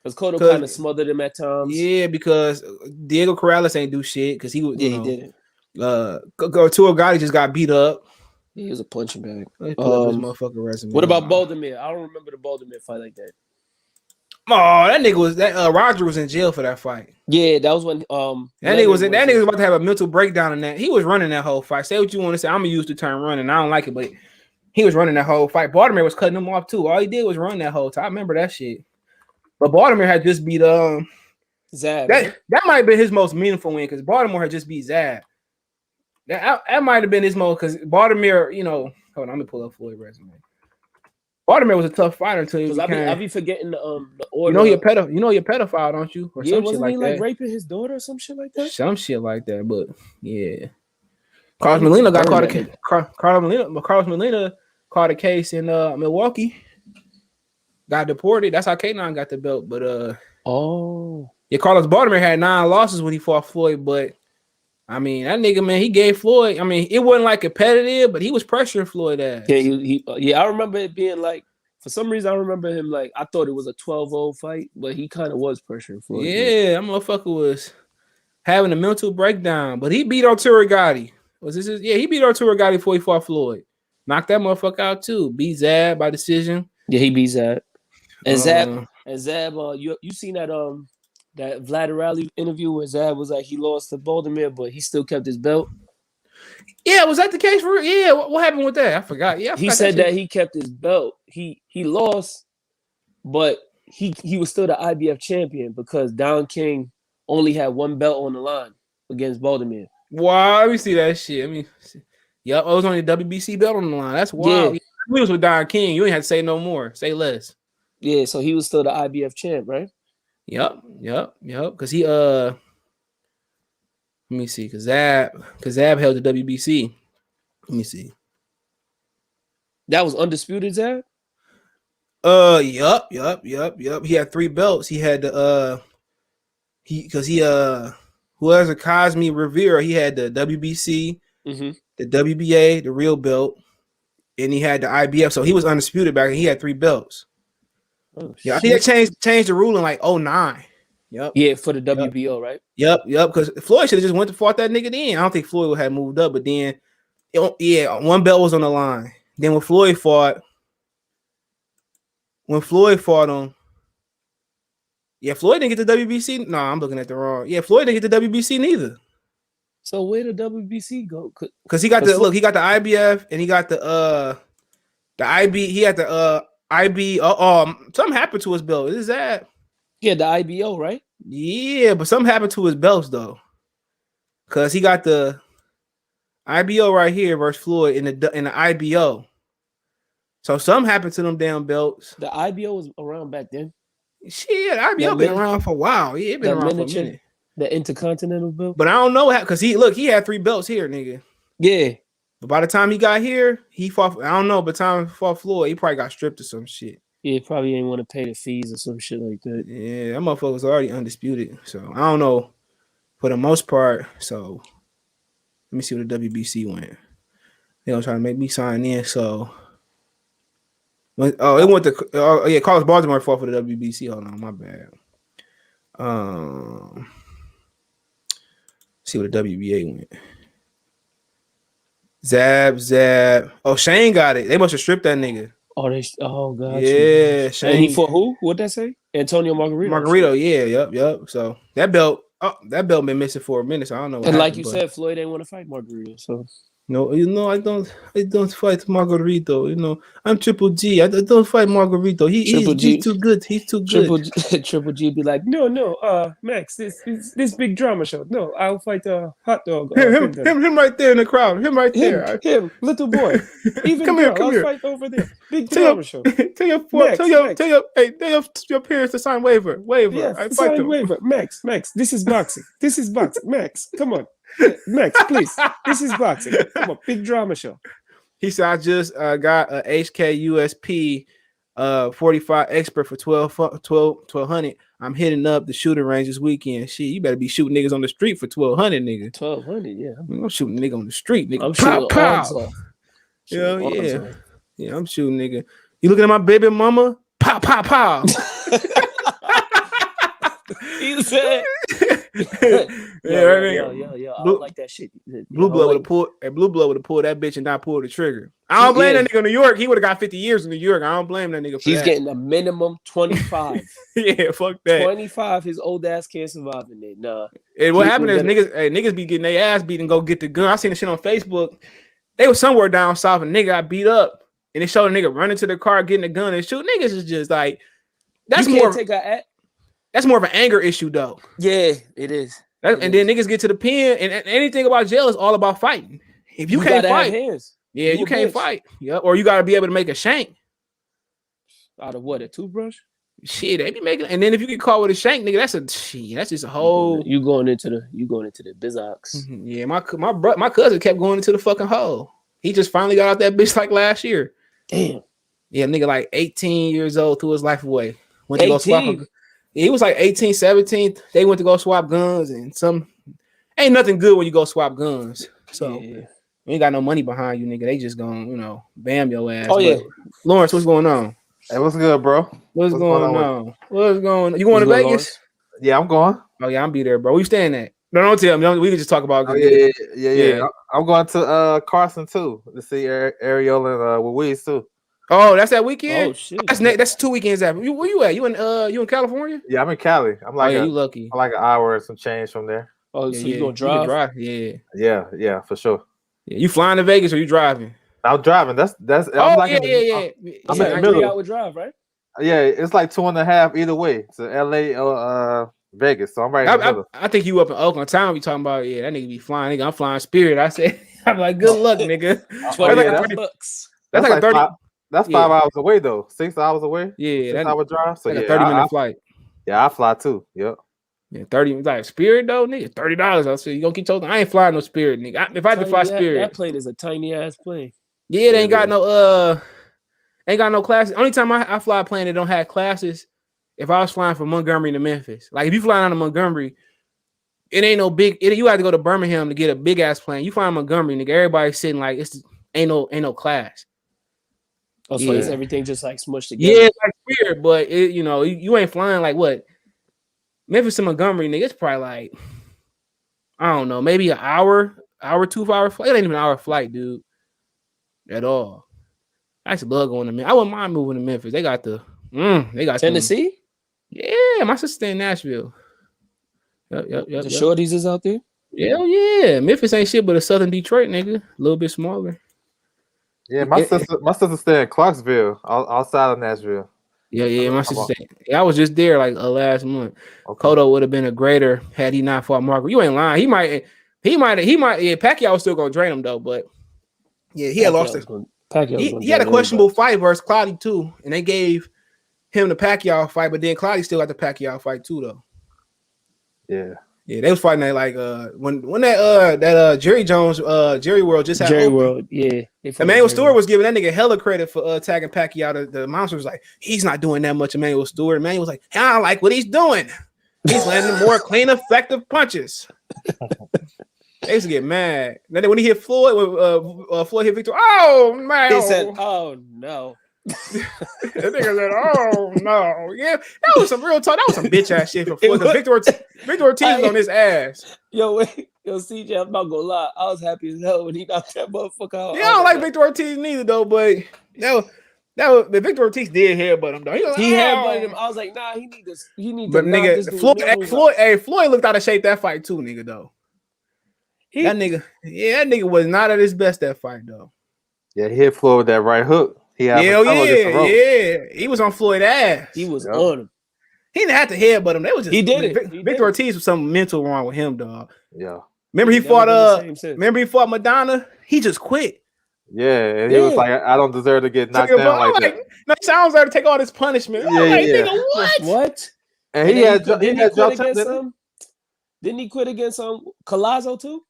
Because Cotto kind of smothered him at times. Yeah, because Diego Corrales ain't do shit because he was. Yeah, he didn't. Arturo Gotti just got beat up. Yeah, he was a punching bag. Let's pull up his motherfucking resume. What about Baldomir? I don't remember the Baldomir fight like that. Oh, that nigga was that Roger was in jail for that fight. Yeah, that was when that nigga was about to have a mental breakdown in that. He was running that whole fight. Say what you want to say. I'm gonna use the term running. I don't like it, but he was running that whole fight. Baltimore was cutting him off too. All he did was run that whole time. I remember that shit. But Baltimore had just beat Zab. That might have been his most meaningful win because Baltimore had just beat Zab. That might have been his most because Baltimore, hold on, let me pull up Floyd resume. Baltimore was a tough fighter until he became. I be forgetting the order. You know you're a pedophile, don't you? Or yeah, wasn't he like raping his daughter or some shit like that? Some shit like that, but yeah. Carlos Molina got caught a case. Carlos Molina caught a case in Milwaukee. Got deported. That's how K9 got the belt. But Carlos Baltimore had 9 losses when he fought Floyd, but I mean, that nigga, man, he gave Floyd. I mean, it wasn't like competitive, but he was pressuring Floyd ass. Yeah, I remember it being like, for some reason, I remember him like, I thought it was a 12-0 fight, but he kind of was pressuring Floyd. Yeah, that motherfucker was having a mental breakdown, but he beat Arturo Gotti. He beat Arturo Gotti before he fought Floyd. Knocked that motherfucker out too. Beat Zab by decision. Yeah, he beat Zab. And Zab, you seen that that Vlad Rally interview where Zab was like he lost to Baldomir, but he still kept his belt. Yeah, was that the case for? Yeah, what happened with that? I forgot. Yeah, he said that he kept his belt. He lost, but he was still the IBF champion because Don King only had 1 belt on the line against Baldomir. Wow, let me see that shit. I mean, it was only the WBC belt on the line. That's wild. Yeah. We was with Don King. You ain't had to say no more. Say less. Yeah, so he was still the IBF champ, right? Yep. Because he let me see, because Zab held the WBC. Let me see. That was undisputed, Zab? Yup. He had 3 belts. He had the who has a Cosme Rivera, he had the WBC, the WBA, the real belt, and he had the IBF. So he was undisputed back then. He had 3 belts. Oh, yeah, I think they changed the rule in like 2009. Yep. Yeah, for the WBO, right? Yep. Because Floyd should have just went to fought that nigga then. I don't think Floyd would have moved up, but then, 1 belt was on the line. Then when Floyd fought him, Floyd didn't get the WBC. No, I'm looking at the wrong. Yeah, Floyd didn't get the WBC neither. So where did WBC go? Because he got he got the IBF and he got the IB. He had the IB. Something happened to his belt. Is that? Yeah, the IBO, right? Yeah, but something happened to his belts though. Because he got the IBO right here versus Floyd in the IBO. So something happened to them damn belts. The IBO was around back then. Shit, the IBO been around for a while. Yeah, it been around for a minute. The Intercontinental belt. But I don't know how, because he had 3 belts here, nigga. Yeah. But by the time he got here, he fought. I don't know. By the time he fought Floyd, he probably got stripped or some shit. Yeah, probably ain't want to pay the fees or some shit like that. Yeah, that motherfucker's already undisputed. So I don't know for the most part. So let me see where the WBC went. They gonna try to make me sign in. So it went to Carlos Baltimore fought for the WBC. Hold on, my bad. See where the WBA went. Zab. Oh, Shane got it. They must have stripped that nigga. Oh god. Yeah, Shane. And he fought who? What'd that say? Antonio Margarito. Yeah, yep. So that belt been missing for a minute. So I don't know. And like you said, Floyd didn't want to fight Margarito. So no, I don't fight Margarito. I'm Triple G. I don't fight Margarito. He's too good. He's too good. Triple G be like, no, Max, this big drama show. No, I'll fight a hot dog. Him right there in the crowd. Him right there. Him, little boy. Even come girl, here. I'll fight over there. Big drama show. Tell your parents to sign waiver. Yes, I fight sign them. waiver. Max, this is boxing. Max, come on. Max, please. This is boxing. Come on, big drama show. He said, I just got a HK USP 45 expert for 1200. I'm hitting up the shooting range this weekend. Shit, you better be shooting niggas on the street for 1200, nigga. 1200, yeah. I'm shooting nigga on the street, nigga. I'm shooting arms off. Yeah, I'm shooting nigga. You looking at my baby mama? Pow, pow, pow. He said, yo, I don't like that shit. Blue Blood would have pulled that bitch and not pulled the trigger. I don't blame that nigga in New York. He would have got 50 years in New York. I don't blame that nigga for He's getting a minimum 25. Yeah, fuck that. 25, his old ass can't survive in it. Nah. And what happened is niggas be getting their ass beat and go get the gun. I seen the shit on Facebook. They was somewhere down south and nigga got beat up. And they showed a nigga running to the car, getting a gun and shoot. Niggas is just like, that's more of an anger issue though. Yeah, it is. And then niggas get to the pen, and anything about jail is all about fighting. If you can't fight, you can't fight. Yeah, or you gotta be able to make a shank. Out of what? A toothbrush? Shit, they be making. And then if you get caught with a shank, nigga, that's just a whole. You going into the bizox. Yeah, my cousin kept going into the fucking hole. He just finally got out that bitch like last year. Damn. Yeah, nigga, like 18 years old, threw his life away. Went to go swap him. He was like 18, 17. They went to go swap guns, and ain't nothing good when you go swap guns. So you ain't got no money behind you, nigga. They just gonna, bam your ass. Oh, yeah. Lawrence, what's going on? Hey, what's good, bro? What's going on? What's going on? You going to Vegas? Lawrence? Yeah, I'm going. Oh, yeah, I'll be there, bro. Where you staying at? No, don't tell me. We can just talk about it. Yeah. I'm going to Carson, too, to see Ariola and Wiz, too. Oh, that's that weekend? Oh, shit. That's 2 weekends after. Where you at? You in California? Yeah, I'm in Cali. I'm like, you lucky. I'm like an hour and some change from there. Oh, so you gonna drive? Yeah, for sure. Yeah, you flying to Vegas or you driving? I'm driving. That's. I'm like yeah. I'm in the middle. 3-hour drive, right? Yeah, it's like 2.5 either way to LA or Vegas. So I'm right in the middle. I think you up in Oakland town. We talking about that nigga be flying. Nigga, I'm flying Spirit. I said, I'm like, good luck, nigga. $20. That's like a 30. That's 5 hours away though. 6 hours away. Yeah, 6 hour drive. So like a 30-minute flight. Yeah, I fly too. Yep. Yeah, 30 like Spirit though, nigga. $30. I said you gonna keep talking. I ain't flying no Spirit, nigga. If I had to fly Spirit, that plane is a tiny ass plane. Yeah, they ain't got no classes. Only time I fly a plane that don't have classes, if I was flying from Montgomery to Memphis. Like if you flying out of Montgomery, it ain't no big. You have to go to Birmingham to get a big ass plane. You fly in Montgomery, nigga. Everybody's sitting like ain't no class. Oh, so is everything just like smushed together? Yeah, it's like weird, but you ain't flying like what? Memphis to Montgomery, nigga, it's probably like, I don't know, maybe an hour, 2 hour flight. It ain't even an hour flight, dude. At all. I used to love going to Memphis. I wouldn't mind moving to Memphis. They got Tennessee? Yeah, my sister in Nashville. Yep. The shorties is out there? Hell yeah. Memphis ain't shit but a southern Detroit, nigga. A little bit smaller. Yeah, my sister stay in Clarksville, outside of Nashville. Yeah, my sister. I was just there like last month. Okay. Cotto would have been a greater had he not fought Marco. You ain't lying. He might. Yeah, Pacquiao was still gonna drain him though, but yeah, he had lost it. He had a questionable fight versus Cloudy too, and they gave him the Pacquiao fight, but then Cloudy still got the Pacquiao fight too though. Yeah. Yeah, they was fighting that like when that Jerry Jones Jerry World just had Jerry opened. World, yeah. Emmanuel Stewart was giving that nigga hella credit for attacking Pacquiao. The monster was like, he's not doing that much. Emmanuel Stewart. Emmanuel was like, I don't like what he's doing. He's landing more clean, effective punches. They used to get mad. Then when he hit Floyd, Floyd hit Victor. Oh man! He said, "Oh no." That nigga said, "Oh no, yeah, that was some real talk. That was some bitch ass shit for Floyd. Victor Ortiz was on his ass." Yo, CJ, I'm not gonna lie. I was happy as hell when he knocked that motherfucker out. Yeah, I don't like Victor Ortiz neither though, but that was Victor Ortiz did headbutt him though. He headbutted him. I was like, nah, he need but to. Nigga, Floyd looked out of shape that fight too, nigga though. That nigga was not at his best that fight though. Yeah, he hit Floyd with that right hook. Yeah. He was on Floyd's ass. He was on him. He didn't have to headbutt him. That was just he did it. Victor Ortiz was something mental wrong with him, dog. Yeah. Remember he fought Madonna? He just quit. Yeah, and he was like, I don't deserve to get knocked down like that. No, sounds like to take all this punishment. Nigga, what? What? And he had Didn't he quit against Collazo too?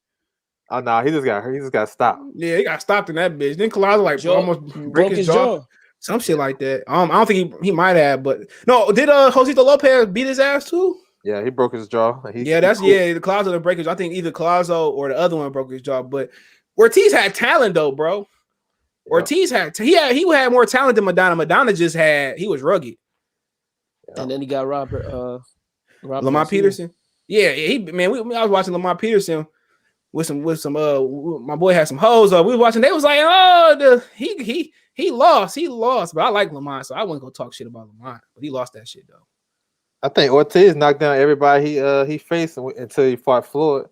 Oh no, he just got stopped. Yeah, he got stopped in that bitch. Then Collazo almost broke his jaw. Some shit like that. I don't think he might have, but no, did Josito Lopez beat his ass too? Yeah, he broke his jaw. The Collazo didn't break his jaw. I think either Collazo or the other one broke his jaw. But Ortiz had talent though, bro. Yep. Ortiz he had more talent than Madonna. Madonna just he was rugged. And then he got Lamar Peterson. Yeah, I was watching Lamar Peterson with some my boy had some hoes up. We were watching, they was like, he lost, but I like Lamar, so I wasn't gonna talk shit about Lamar, but he lost that shit though. I think Ortiz knocked down everybody he faced until he fought Floyd.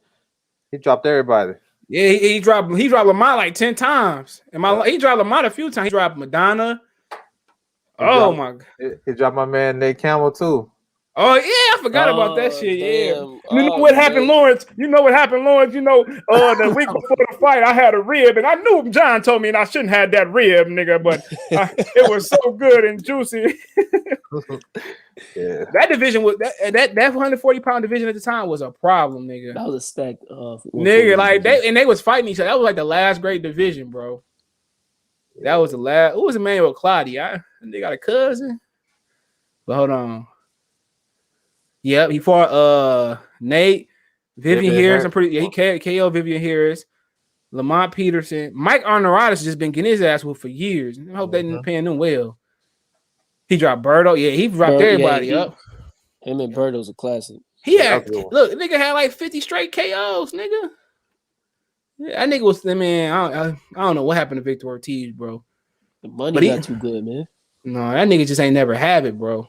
He dropped everybody. Yeah, he dropped Lamar like 10 times. He dropped Lamar a few times. He dropped Madonna. He dropped my man Nate Campbell too. Oh yeah, I forgot about that shit. Damn. Yeah, you know what happened, Lawrence? You know what happened, Lawrence? You know, the week before the fight, I had a rib, and I knew John told me, and I shouldn't have that rib, nigga. But it was so good and juicy. Yeah, that division was that 140-pound division at the time was a problem, nigga. That was a stack of nigga. Like they was fighting each other. That was like the last great division, bro. That was the last. Who was Emmanuel Claudia? They got a cousin. But hold on. Yep, he fought Nate, Vivian Harris. He KO Vivian Harris, Lamont Peterson, Mike Arnautotis just been getting his ass whooped for years. I hope they didn't pay him well. He dropped Birdo. Yeah, he dropped everybody up. Him and Birdo's a classic. Nigga had like 50 straight KOs, nigga. Yeah, that nigga was man. I don't know what happened to Victor Ortiz, bro. The money got too good, man. No, that nigga just ain't never have it, bro.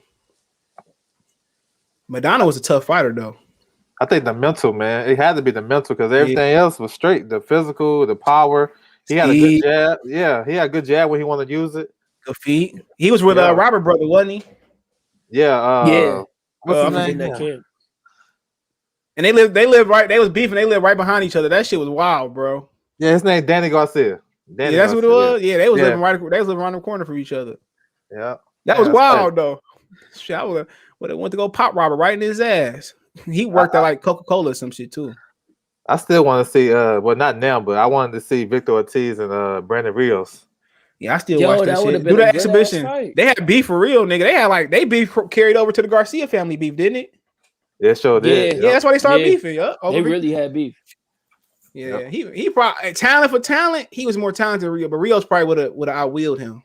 Madonna was a tough fighter, though. I think the mental, man. It had to be the mental because everything else was straight. The physical, the power. He had a good jab. Yeah, he had a good jab when he wanted to use it. Good feet. He was with Robert brother, wasn't he? Yeah. What's his name? And they lived right. They was beefing. They lived right behind each other. That shit was wild, bro. Yeah, his name Danny Garcia. That's what it was. Yeah, they was living right. They was living around the corner from each other. Yeah, that was wild though. Shit, I would have went to go pop Robert right in his ass. He worked at like Coca-Cola or some shit too. I still want to see. Well, not now, but I wanted to see Victor Ortiz and Brandon Rios. Yeah, I still watch that shit. Do that exhibition. They had beef for real, nigga. They had they beef carried over to the Garcia family beef, didn't it? Yeah, sure did. Yeah, that's why they started beefing. They really had beef. Yeah, he probably talent for talent. He was more talented than Rio, but Rios probably would have outwheeled him.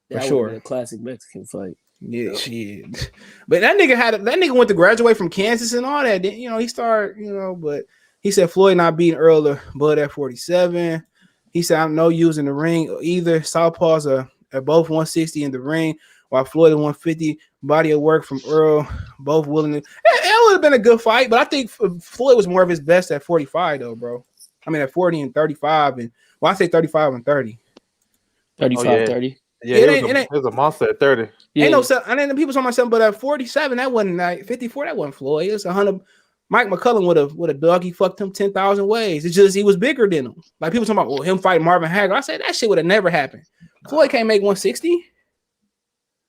That for sure. A classic Mexican fight. Yeah, shit. But that nigga went to graduate from Kansas and all that. He started, but he said Floyd not beating Earl Bud at 47. He said I'm no use in the ring either. Southpaws are both 160 in the ring, while Floyd at 150. Body of work from Earl, both willing to. It would have been a good fight, but I think Floyd was more of his best at 45, though, bro. I mean, at 40 and 35, I say 35 and 30. 35, 30. Yeah, it was a monster at 30. Yeah. And then the people talking about something, but at 47, that wasn't like 54. That wasn't Floyd. It was 100. Mike McCullough would have dug. He fucked him 10,000 ways. It's just he was bigger than him. Like people talking about, well, him fighting Marvin Hagler. I said that shit would have never happened. Floyd can't make 160.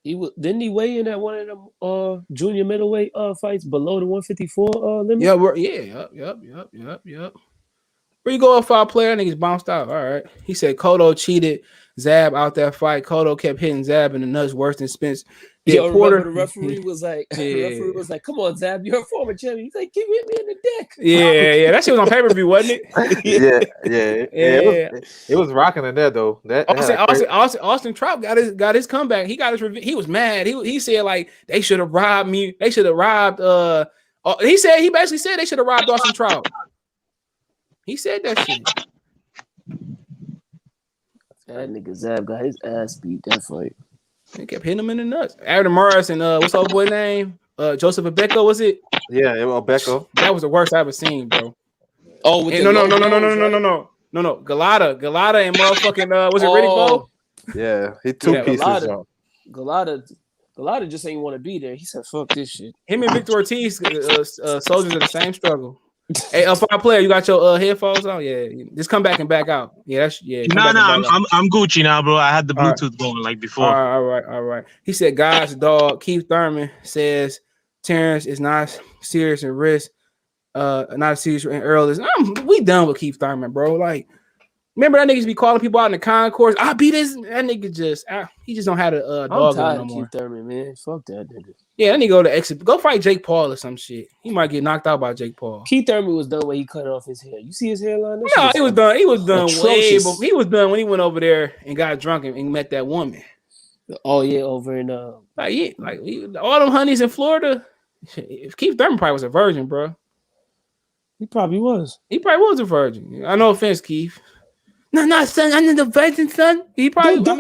Didn't he weigh in at one of them junior middleweight fights below the 154 limit? Yep. Where you go, a foul player? Niggas bounced out. All right. He said Cotto cheated Zab out that fight. Cotto kept hitting Zab in the nuts worse than Spence. Yo, Porter. remember the referee was like, come on, Zab, you're a former champion. He's like, keep hitting me in the dick. Yeah. That shit was on pay-per-view, wasn't it? yeah. It was rocking in there though. Austin Trout got his comeback. He got his revenge. He was mad. He said like they should have robbed me. They should have robbed. He basically said they should have robbed Austin Trout. He said that shit. That nigga Zab got his ass beat that fight. They kept hitting him in the nuts. Adam Morris and what's old boy name? Joseph Abeko, was it? Yeah, it was Abeko. That was the worst I ever seen, bro. Oh, with no. Galata and motherfucking was it Riddick Bowe? Yeah, he pieces. Galata just ain't want to be there. He said, "Fuck this shit." Him and Victor Ortiz, soldiers of the same struggle. Hey, fire player, you got your headphones on? Yeah, just come back and back out. Yeah, I'm Gucci now, bro. I had the Bluetooth going like before. All right. He said, "God's dog." Keith Thurman says Terrence is not serious in risk, not serious in Earl. We done with Keith Thurman, bro. Like, remember that niggas be calling people out in the concourse. I beat this. That nigga he just don't have a dog I'm tired no of more. Keith Thurman, man. Fuck that nigga. Yeah, then he go to exit. Go fight Jake Paul or some shit. He might get knocked out by Jake Paul. Keith Thurman was done when he cut off his hair. You see his hairline? No, he was done. He was done way. Atrocious. But he was done when he went over there and got drunk and met that woman. Oh yeah, over in all them honeys in Florida. Keith Thurman probably was a virgin, bro. He probably was. He probably was a virgin. I no offense, Keith. No, son. I'm the virgin, son. He probably. Don't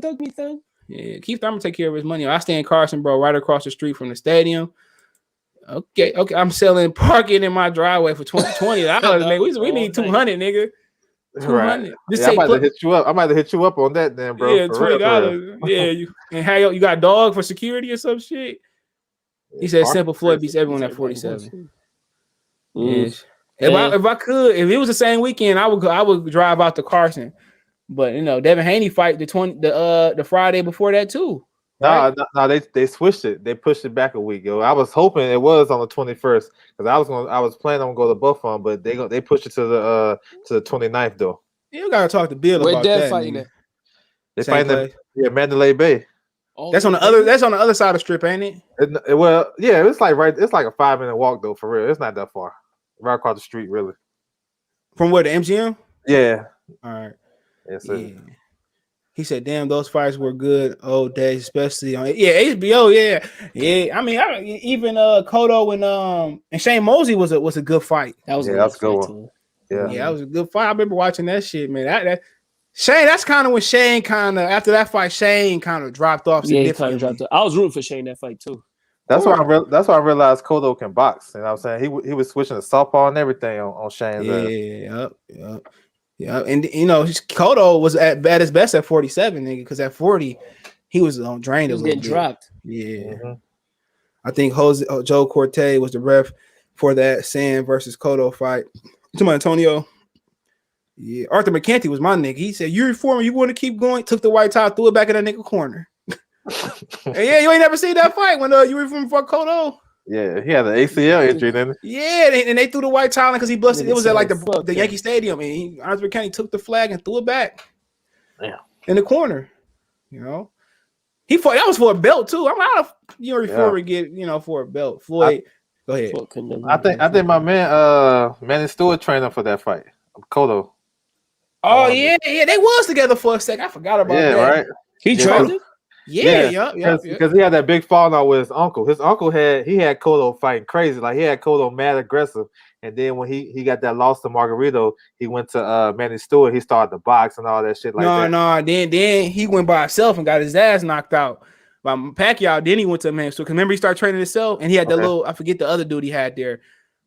dunk me, son. Yeah, Keith Thurman take care of his money. I stay in Carson, bro, right across the street from the stadium. Okay. I'm selling parking in my driveway for $20. Nigga. We need 200, nigga. 200. Right. I might have hit you up. I might have hit you up on that, then, bro. Yeah, $20. Yeah, you got dog for security or some shit. He said simple Floyd beats everyone at 47. Yes. If I could, if it was the same weekend, I would drive out to Carson. But Devin Haney fight the Friday before that too. Right? No, they switched it. They pushed it back a week, yo. I was hoping it was on the 21st because I was planning on going to Buffalo, but they pushed it to the 29th though. You gotta talk to Bill about that. Fighting at? They fighting Mandalay Bay. Oh, that's on the other side of the strip, ain't it? It's like it's like a 5-minute walk though, for real. It's not that far. Right across the street, really. From where, the MGM? Yeah. All right. Yes, yeah. He said, "Damn, those fights were good old days, especially on HBO." Yeah. I mean, even Cotto and Shane Mosley was a good fight. That was a good one. Yeah, that was a good fight. I remember watching that shit, man. That Shane, that's kind of when Shane after that fight, Shane kind of dropped off. Yeah, he kind of dropped off. I was rooting for Shane that fight too. That's why I realized Cotto can box. You know what I'm saying? He was switching to southpaw and everything on Shane's ass. Yeah. And Cotto was at his best at 47, nigga, because at 40 he was on drained. He was getting dropped. Yeah. Mm-hmm. I think Joe Corte was the ref for that Sam versus Cotto fight. To my Antonio. Yeah, Arthur McKenty was my nigga. He said, "You reformer, you want to keep going?" Took the white tie, threw it back in that nigga corner. And you ain't never seen that fight when you reformer for Cotto. Yeah, he had an ACL injury, didn't he? Yeah, and they threw the white towel because he busted. It was at like the Yankee Stadium, and Arthur McKenty took the flag and threw it back. Yeah, in the corner. He fought. That was for a belt too. I'm out of reformer get for a belt. Floyd, go ahead. I think my man Manny Stewart trained him for that fight. Cotto. Oh yeah, they was together for a second. I forgot about that. Yeah, right. He trained him. Yeah, because he had that big falling out with his uncle. His uncle had Cotto fighting crazy, like he had Cotto mad aggressive. And then when he got that loss to Margarito, he went to Manny Stewart. He started to box and all that shit that. No. Then he went by himself and got his ass knocked out by Pacquiao. Then he went to Manny Stewart. Because remember he started training himself, and he had that little, I forget the other dude he had there,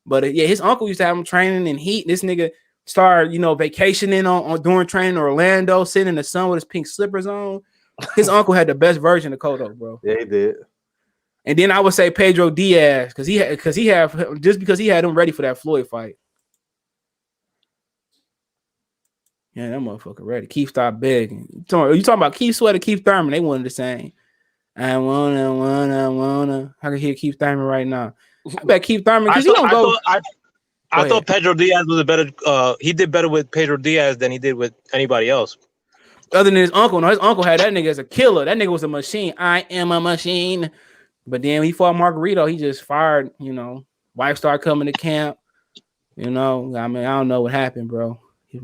but his uncle used to have him training, and this nigga started vacationing on during training in Orlando, sitting in the sun with his pink slippers on. His uncle had the best version of Cotto, bro. Yeah, he did. And then I would say Pedro Diaz because he had him ready for that Floyd fight. Yeah, that motherfucker ready. Keith stopped begging. You talking about Keith Sweat or Keith Thurman? They one the same. I wanna. I can hear Keith Thurman right now. I bet Keith Thurman I because he don't go. thought Pedro Diaz was a better. He did better with Pedro Diaz than he did with anybody else. Other than his uncle, no, his uncle had that nigga as a killer. That nigga was a machine. I am a machine. But then when he fought Margarito, he just fired. You know, wife started coming to camp. You know, I mean, I don't know what happened, bro.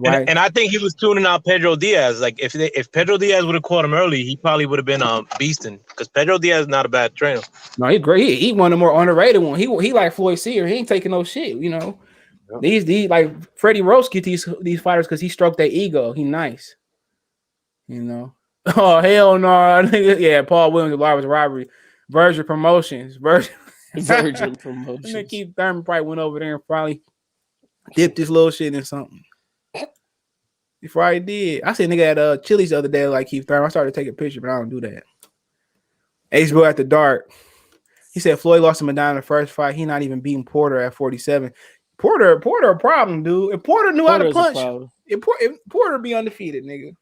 And I think he was tuning out Pedro Diaz. Like if Pedro Diaz would have caught him early, he probably would have been beasting because Pedro Diaz is not a bad trainer. No, he's great. He one of the more underrated one. He like Floyd Sear. He ain't taking no shit. You know, these like Freddie Roach get these fighters because he stroked their ego. He nice. You know. Oh hell no, yeah. Paul Williams, the largest robbery. Virgin Promotions. Virgin Promotions. And then Keith Thurman probably went over there and probably dipped this little shit in something. Before I did. I said nigga at Chili's the other day like Keith Thurman. I started to take a picture, but I don't do that. HBO at the dark. He said Floyd lost to Madonna in the first fight. He not even beating Porter at 47. Porter a problem, dude. If Porter knew how to punch, if Porter be undefeated, nigga.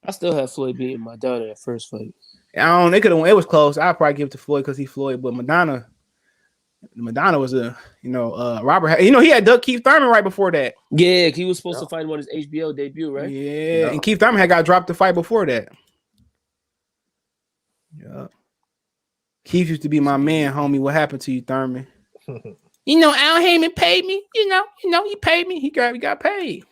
I still have Floyd beating Madonna at first fight. I don't. They could have. It was close. I'd probably give it to Floyd because he's Floyd, but Madonna was a Robert. You know he had Doug Keith Thurman right before that. Yeah, he was supposed to fight him on his HBO debut, right? Yeah, and Keith Thurman had got dropped the fight before that. Yeah, Keith used to be my man, homie. What happened to you, Thurman? You know, Al Heyman paid me. You know, he paid me. He got paid.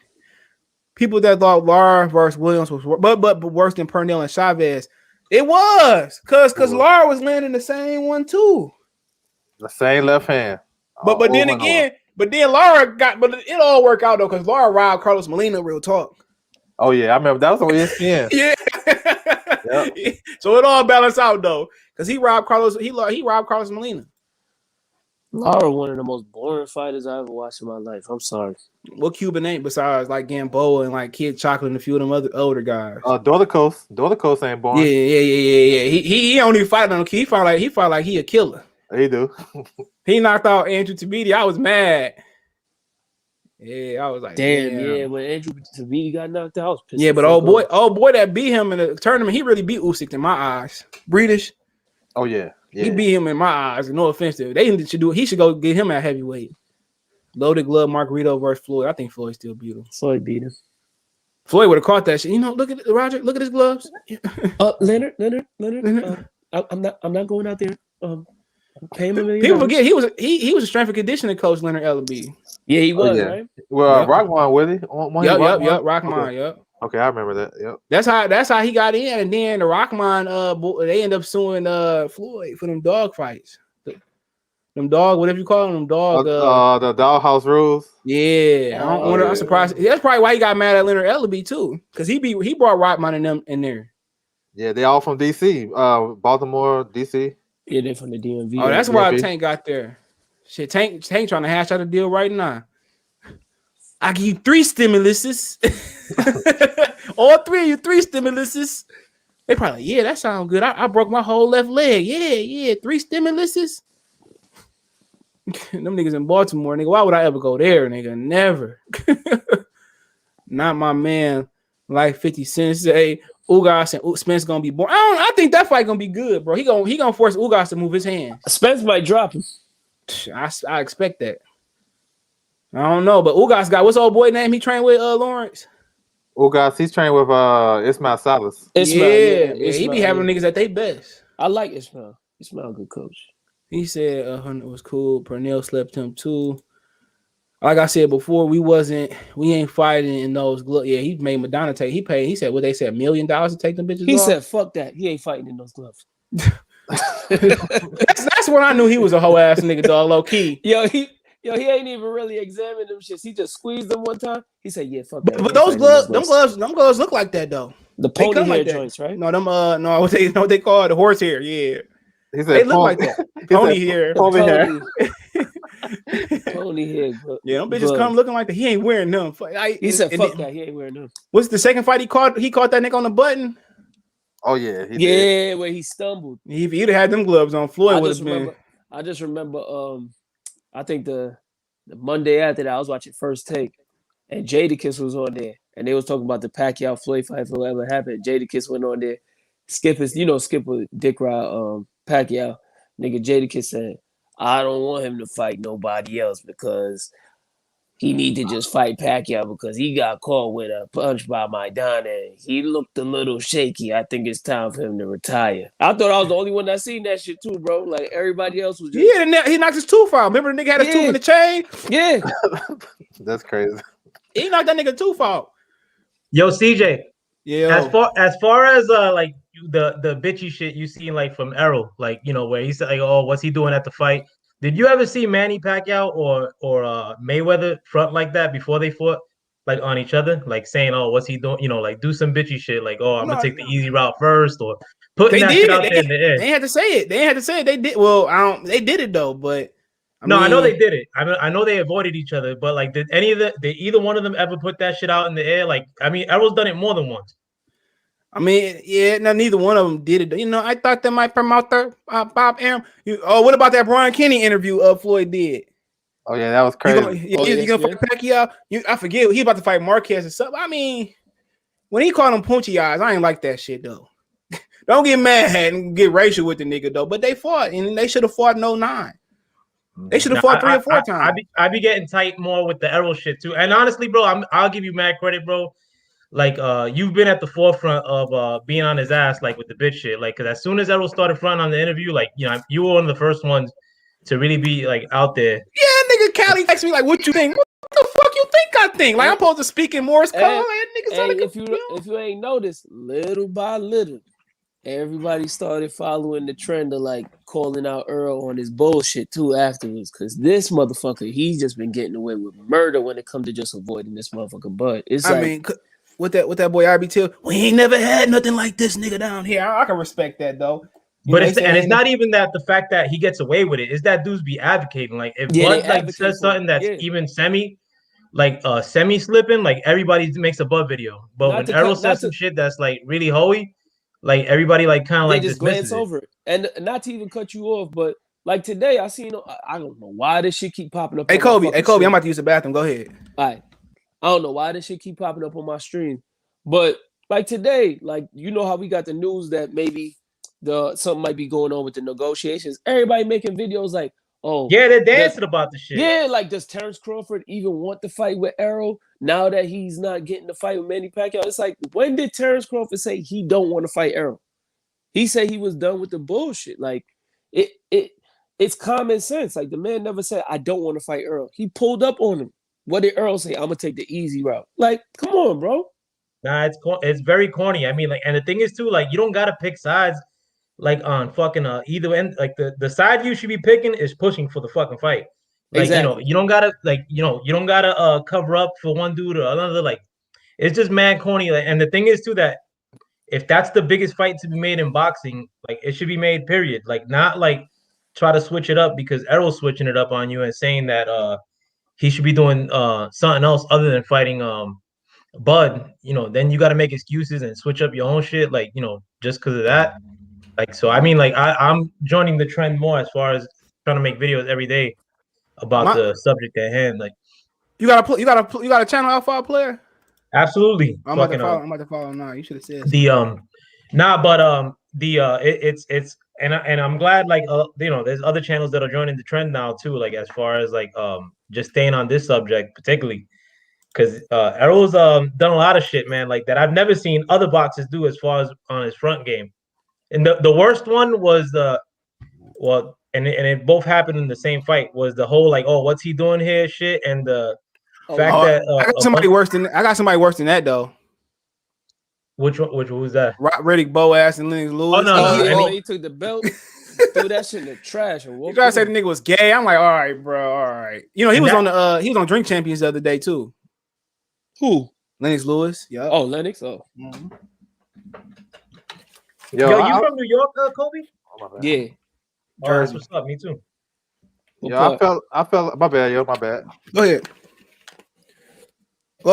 People that thought Lara versus Williams was but worse than Pernell and Chavez. It was because Lara was landing the same one too. The same left hand. But then Lara but it all worked out though because Lara robbed Carlos Molina. Real talk. Oh yeah, I remember that was on ESPN. Yeah. Yep. So it all balanced out though because he robbed Carlos. He robbed Carlos Molina. Lara, one of the most boring fighters I ever watched in my life. I'm sorry. What Cuban ain't besides like Gamboa and like Kid Chocolate and a few of them other older guys? Dorticos ain't boring. Yeah. He don't even fight on He fought like he a killer. He do. He knocked out Andrew Tabiti. I was mad. Yeah, I was like, damn. Yeah, when Andrew Tabiti got knocked out, I was pissed. Yeah, but old boy that beat him in the tournament, he really beat Usyk in my eyes. British. Oh yeah. He beat him in my eyes. No offense to him. He should go get him at heavyweight. Loaded glove, Margarito versus Floyd. I think Floyd still beat him. Floyd beat him. Floyd would have caught that shit. You know, look at Roger. Look at his gloves. Leonard. I'm not going out there. Pay him $1 million. People forget he was a strength and conditioning coach, Leonard Ellaby. Yeah, he was, right? Well, Rockman with it. Yep. Rockman, yep. Okay, I remember that. Yep. That's how he got in, and then the Rockman they end up suing Floyd for them dog fights. Them dog, whatever you call them, the doghouse rules. Yeah, I'm surprised. That's probably why he got mad at Leonard Ellaby too, because he brought Rockman and them in there. Yeah, they all from DC, Baltimore, DC. Yeah, they're from the DMV. Oh, that's why Tank got there. Shit, Tank trying to hash out a deal right now. I give you 3 stimuluses. All 3 of you 3 stimuluses. They probably, yeah, that sounds good. I broke my whole left leg. Yeah, 3 stimuluses. Them niggas in Baltimore, nigga. Why would I ever go there, nigga? Never. Not my man. Like 50 Cent say, Ugas and Spence gonna be born. I think that fight gonna be good, bro. He gonna force Ugas to move his hands. Spence might drop him. I expect that. I don't know, but Ugas got what's old boy name he trained with Lawrence? Ugas, he's trained with Ismail Salas. Yeah, he be having niggas at their best. I like Ismail. Ismail, good coach. He said it was cool. Pernell slept him too. Like I said before, we ain't fighting in those gloves. Yeah, he made Madonna take. He said what they said $1 million to take them bitches. He off? said, "Fuck that. He ain't fighting in those gloves." that's when I knew he was a hoe ass nigga, dog. Low key. He ain't even really examined them shits. He just squeezed them one time. He said, "Yeah, fuck that." But those gloves, them gloves look like that though. The pony hair joints, right? No, what they call it, the horse hair. Yeah, he said they look like that. Pony hair. Pony hair. Pony hair. Yeah, them bitches come looking like that. He ain't wearing them. He said, "Fuck that." He ain't wearing them. What's the second fight he caught that nigga on the button? Oh yeah, where he stumbled. If he'd have had them gloves on, Floyd would have been. I just remember. I think the Monday after that, I was watching First Take, and Jadakiss was on there, and they was talking about the Pacquiao Floyd fight for whatever happened. Jadakiss went on there, Skip is, Skip with Dick Rod, Pacquiao. Nigga Jadakiss said, I don't want him to fight nobody else because he need to just fight Pacquiao because he got caught with a punch by Maidana. He looked a little shaky. I think it's time for him to retire. I thought I was the only one that seen that shit too, bro. Like everybody else was just he knocked his tooth out. Remember the nigga had his tooth in the chain? Yeah. That's crazy. He knocked that nigga tooth out. Yo, CJ. Yeah. As far as like the bitchy shit you seen like from Errol, like where he said like, oh, what's he doing at the fight? Did you ever see Manny Pacquiao or Mayweather front like that before they fought, like on each other, like saying, oh, what's he doing? Like do some bitchy shit, like, oh, I'm gonna take the easy route first, or putting that shit out there in the air. They had to say it. They did. Well, they did it though, but I know they did it. I know they avoided each other, but like, did either one of them ever put that shit out in the air? Like, Errol's done it more than once. Neither one of them did it. I thought they might promote their Bob Arum. What about that Brian Kenny interview Floyd did? Oh yeah, that was crazy. You gonna fight Pacquiao? I forget he's about to fight Marquez or something. When he called him punchy eyes, I ain't like that shit though. Don't get mad and get racial with the nigga though. But they fought and they should have fought in 09. They should have fought 3 or 4 times. I be getting tight more with the Errol shit too. And honestly, bro, I'll give you mad credit, bro. Like you've been at the forefront of being on his ass, like with the bitch shit. Like, because as soon as Errol started fronting on the interview, like you were one of the first ones to really be like out there. Yeah, nigga, Callie texts me like, "What you think? What the fuck you think I think? Like I'm supposed to speak in Morse code?" If you ain't noticed, little by little, everybody started following the trend of like calling out Earl on his bullshit too afterwards. Because this motherfucker, he's just been getting away with murder when it comes to just avoiding this motherfucker. But it's with that boy RBT, we ain't never had nothing like this nigga down here. I can respect that though. But it's not even that the fact that he gets away with it. It's that dudes be advocating. Like if Bud like says something that's even semi slipping, like everybody makes a Bud video. But when Errol says some shit that's like really hoey, like everybody like kind of like just glance over it. And not to even cut you off, but like today I seen, I don't know why this shit keep popping up. Hey Kobe, I'm about to use the bathroom. Go ahead. All right. I don't know why this shit keep popping up on my stream, but like today, like how we got the news that maybe something might be going on with the negotiations. Everybody making videos like, oh yeah, they're dancing about the shit. Yeah, like does Terrence Crawford even want to fight with Errol now that he's not getting to fight with Manny Pacquiao? It's like, when did Terrence Crawford say he don't want to fight Errol? He said he was done with the bullshit. Like it's common sense. Like the man never said I don't want to fight Errol. He pulled up on him. What did Earl say? I'm gonna take the easy route. Like, come on, bro. Nah, it's very corny. I mean, like, and the thing is too, like, you don't gotta pick sides, like on fucking either end. Like the side you should be picking is pushing for the fucking fight. Like, exactly. You don't gotta cover up for one dude or another. Like, it's just mad corny. Like, and the thing is too that if that's the biggest fight to be made in boxing, like it should be made. Period. Like, not like try to switch it up because Errol's switching it up on you and saying that he should be doing something else other than fighting Bud, then you got to make excuses and switch up your own shit, like, just because of that. Like, so I mean, like, I'm joining the trend more as far as trying to make videos every day about the subject at hand. Like, you got a channel Alpha player? Absolutely. I'm about to follow now. You should have said it's and I'm glad, like, there's other channels that are joining the trend now too, like as far as like just staying on this subject particularly, because Errol's done a lot of shit, man, like that I've never seen other boxers do as far as on his front game. And the worst one was and it both happened in the same fight, was the whole like, oh, what's he doing here shit, and the fact that I got somebody worse than that though. Which was that? Riddick Boaz and Lennox Lewis. Oh no, he took the belt, threw that shit in the trash, and you gotta say the nigga was gay. I'm like, all right, bro, all right. He was on Drink Champions the other day too. Who? Lennox Lewis. Yeah. Oh, Lennox. Oh. Mm-hmm. Yo, you from New York, Kobe? Yeah. Oh, that's what's up. Me too. Yeah, I felt. My bad, yo. My bad. Go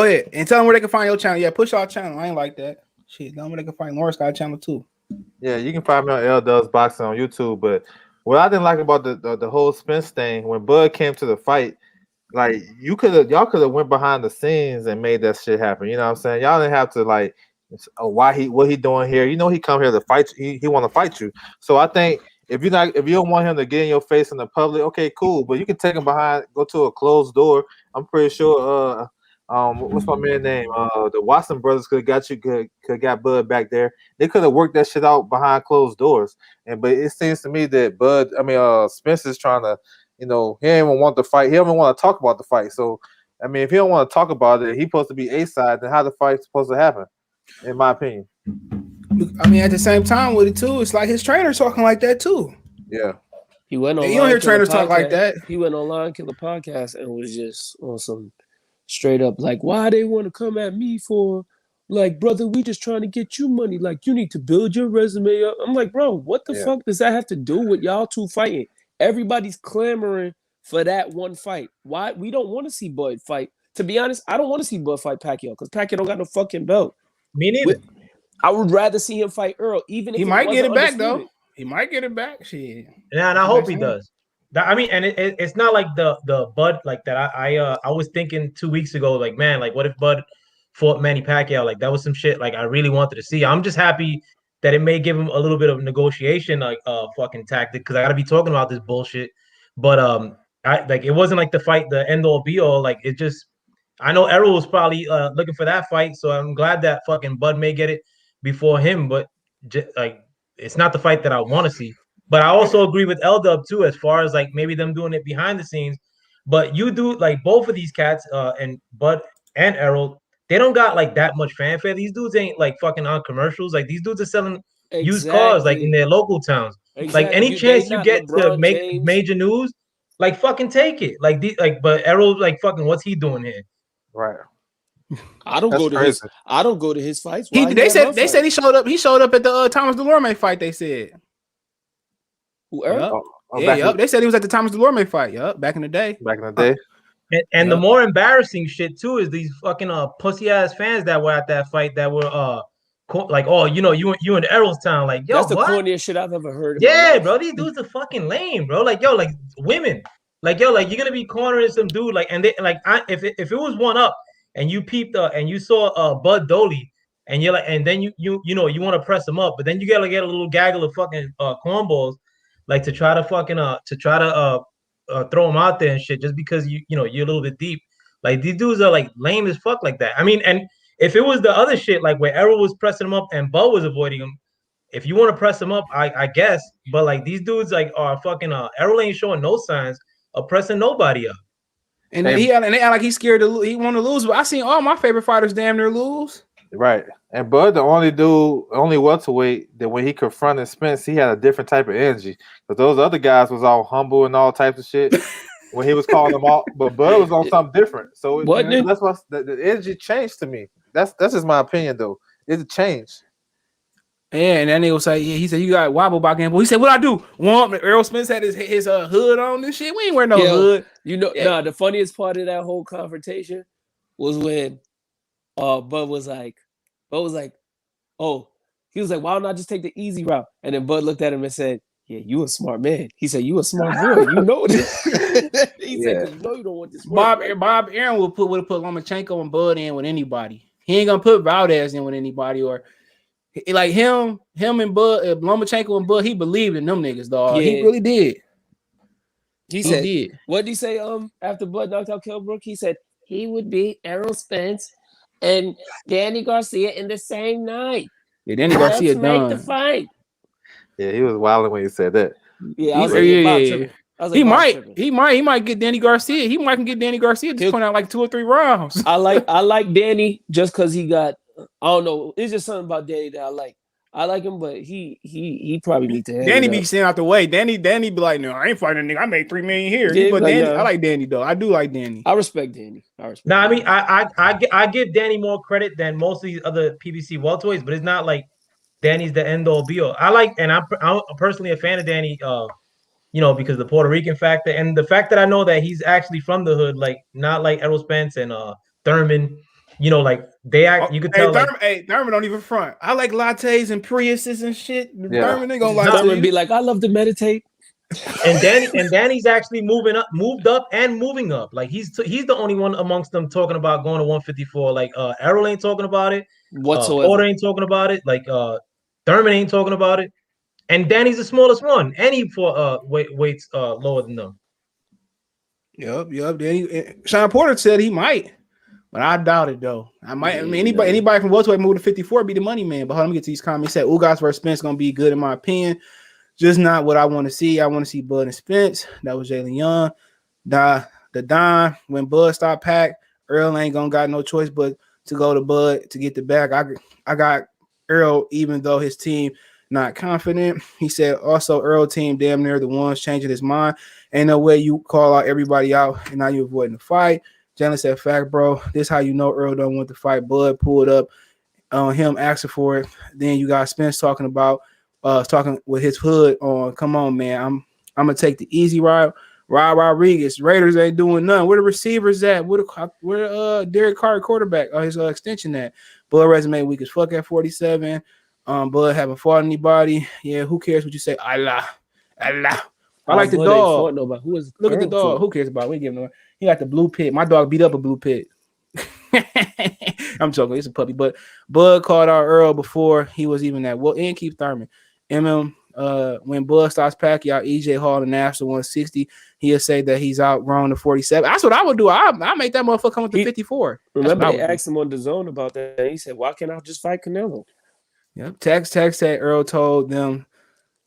ahead and tell them where they can find your channel. Yeah, push our channel. I ain't like that. Shit, tell them where they can find Lawrence Scott channel too. Yeah, you can find me on L Does Boxing on YouTube. But what I didn't like about the whole Spence thing, when Bud came to the fight, like y'all could have went behind the scenes and made that shit happen. You know what I'm saying? Y'all didn't have to like what he doing here? You know, he come here to fight. He want to fight you. So I think if you don't want him to get in your face in the public, okay, cool. But you can take him behind, go to a closed door. I'm pretty sure. What's my man's name? The Watson brothers could got Bud back there. They could have worked that shit out behind closed doors. But it seems to me that Spencer's trying to, he don't even want the fight. He don't even want to talk about the fight. So, if he don't want to talk about it, he's supposed to be A side. Then how the fight's supposed to happen? In my opinion. At the same time with it too, it's like his trainer talking like that too. Yeah. He went on. You don't hear trainers talk like that. He went online, Killer Podcast, and was just on some straight up like, why they want to come at me for, like, brother, we just trying to get you money. Like, you need to build your resume up. I'm like, bro, what the fuck does that have to do with y'all two fighting? Everybody's clamoring for that one fight. Why? We don't want to see Bud fight. To be honest, I don't want to see Bud fight Pacquiao because Pacquiao don't got no fucking belt. Me neither. I would rather see him fight Earl, even if he might get it back though. He might get it back. Shit. Yeah, and I hope he does. And it's not like the Bud like that. I was thinking 2 weeks ago, like, man, like what if Bud fought Manny Pacquiao? Like that was some shit like I really wanted to see. I'm just happy that it may give him a little bit of negotiation like fucking tactic because I gotta be talking about this bullshit. But it wasn't like the fight, the end all be all. Like it just, I know Errol was probably looking for that fight, so I'm glad that fucking Bud may get it before him. But it's not the fight that I want to see. But I also agree with L-Dub too, as far as like maybe them doing it behind the scenes. But you do like both of these cats, and Bud and Errol, they don't got like that much fanfare. These dudes ain't like fucking on commercials. Like these dudes are selling used cars like in their local towns. Like any chance you get to make major news, like fucking take it. But Errol, like fucking, what's he doing here? Right. I don't go to his fights. They said he showed up. He showed up at the Thomas Delorme fight. They said. Who, Errol? They said he was at the Thomas Delorme fight. Yup, back in the day. And the more embarrassing shit too is these fucking pussy ass fans that were at that fight that were like, oh, you in Errol's town, like, yo, that's the what? corniest shit I've ever heard. Yeah, bro, these dudes are fucking lame, bro. Like, yo, like women, like, yo, like you're gonna be cornering some dude, like, and they like, if it was one up and you peeped and you saw Bud Doley and you're like, and then you want to press him up, but then you gotta get a little gaggle of fucking cornballs, like to try to fucking throw him out there and shit just because you're a little bit deep. Like these dudes are like lame as fuck like that. I mean, and if it was the other shit like where Errol was pressing him up and Bud was avoiding him, if you want to press him up, I guess. But like these dudes like are fucking Errol ain't showing no signs of pressing nobody up. And they act like he's scared to lose. He want to lose. But I seen all my favorite fighters damn near lose. Right. And Bud, the only welterweight that when he confronted Spence, he had a different type of energy. But those other guys was all humble and all types of shit when he was calling them out. But Bud was on something different. So that's why the energy changed to me. That's just my opinion though. It changed. Yeah, and then they was like, he said, you got wobble back in. He said, what I do? Errol Spence had his hood on and shit. We ain't wearing no hood. The funniest part of that whole confrontation was when Bud was like, oh, he was like, why don't I just take the easy route? And then Bud looked at him and said, yeah, you a smart man. He said, you a smart boy. You know this. He said, you know you don't want this. Bob Aaron would have put Lomachenko and Bud in with anybody. He ain't gonna put Valdez in with anybody, or like him and Bud, Lomachenko and Bud. He believed in them niggas, dog. Yeah. He really did. He said, what did he say? After Bud knocked out Kell Brook, he said he would beat Errol Spence and Danny Garcia in the same night. Yeah, Danny Garcia done. Make the fight. Yeah, he was wilding when he said that. Yeah, I was like, he might get Danny Garcia. He might get Danny Garcia just point out like 2 or 3 rounds. I like Danny just because he got. I don't know. It's just something about Danny that I like. I like him, but he probably need to. Danny be staying out the way. Danny be like, no, I ain't fighting a nigga. I made $3 million here. Yeah, but like, Danny, I like Danny though. I do like Danny. I respect Danny. I mean, I give Danny more credit than most of these other PBC welterweights, but it's not like Danny's the end all be all. I like, and I'm personally a fan of Danny. Because of the Puerto Rican factor and the fact that I know that he's actually from the hood, like not like Errol Spence and Thurman. Like they act. You could tell. Thurman don't even front. I like lattes and Priuses and shit. Yeah. Thurman ain't gonna lie. Thurman be like, I love to meditate. And Danny's actually moved up and moving up. Like he's the only one amongst them talking about going to 154. Like Errol ain't talking about it. Whatsoever. Porter ain't talking about it. Like Thurman ain't talking about it. And Danny's the smallest one. And he weights lower than them. Yep. Danny, Sean Porter said he might, but I doubt it though. I mean, anybody from welterweight move to 54 be the money man. But hold on, let me get to these comments. He said Ugas versus Spence gonna be good in my opinion. Just not what I want to see. I want to see Bud and Spence. That was Jalen Young. The Don, when Bud stopped Pac, Earl ain't gonna got no choice but to go to Bud to get the back. I got Earl, even though his team not confident. He said also Earl team damn near the ones changing his mind. Ain't no way you call out everybody out and now you avoiding the fight. Jalen said, fact, bro. This how you know Earl don't want to fight. Bud pulled up on him asking for it. Then you got Spence talking about talking with his hood on. Come on, man. I'm gonna take the easy ride. Rob Rodriguez. Raiders ain't doing nothing. Where the receivers at? Where Derek Carr quarterback? His extension at? Bud resume weak as fuck at 47. Bud haven't fought anybody. Yeah, who cares what you say? Allah. I like the dog. Look at the dog. Who cares about it? We give him. He got the blue pit. My dog beat up a blue pit. I'm joking. It's a puppy. But Bud called out Earl before he was even at. Well, and Keith Thurman. When Bud stops Pacquiao, EJ Hall and Nash 160, he'll say that he's outgrown the 47. That's what I would do. I make that motherfucker come with the 54. Remember they asked him on the zone about that. He said, "Why can't I just fight Canelo?" Yep. Text said Earl told them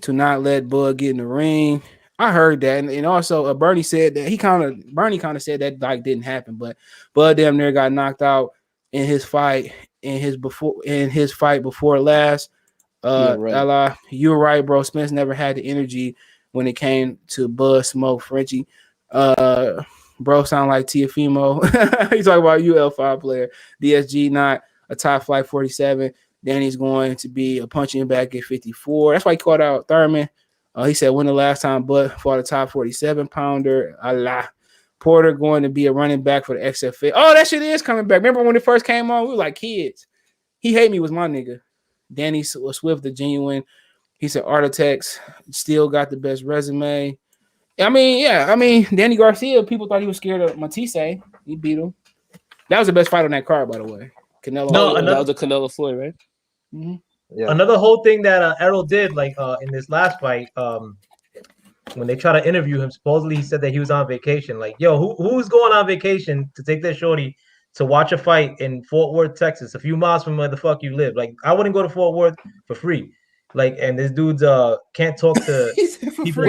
to not let Bud get in the ring. I heard that, and also Bernie said that Bernie kind of said that like didn't happen, but Bud damn near got knocked out in his fight before last. Right. You're right, bro. Spence never had the energy when it came to Bud Smoke Frenchie. Bro sound like Tiafimo. He's talking about UL5 player. DSG not a top flight 47. Danny's going to be a punching back at 54. That's why he called out Thurman. He said, when the last time Bud fought a top 47 pounder? Allah. Porter going to be a running back for the XFL. Oh, that shit is coming back. Remember when it first came on? We were like kids. He hate me was my nigga. Danny Swift, the genuine. He said Architects still got the best resume. Danny Garcia, people thought he was scared of Matisse. He beat him. That was the best fight on that card, by the way. Canelo. No, that was the Canelo Floyd, right? Mm-hmm. Yeah. Another whole thing that Errol did, like in this last fight, when they try to interview him, supposedly he said that he was on vacation. Like, yo, who's going on vacation to take their shorty to watch a fight in Fort Worth, Texas, a few miles from where the fuck you live? Like, I wouldn't go to Fort Worth for free. Like, and this dude's can't talk to people.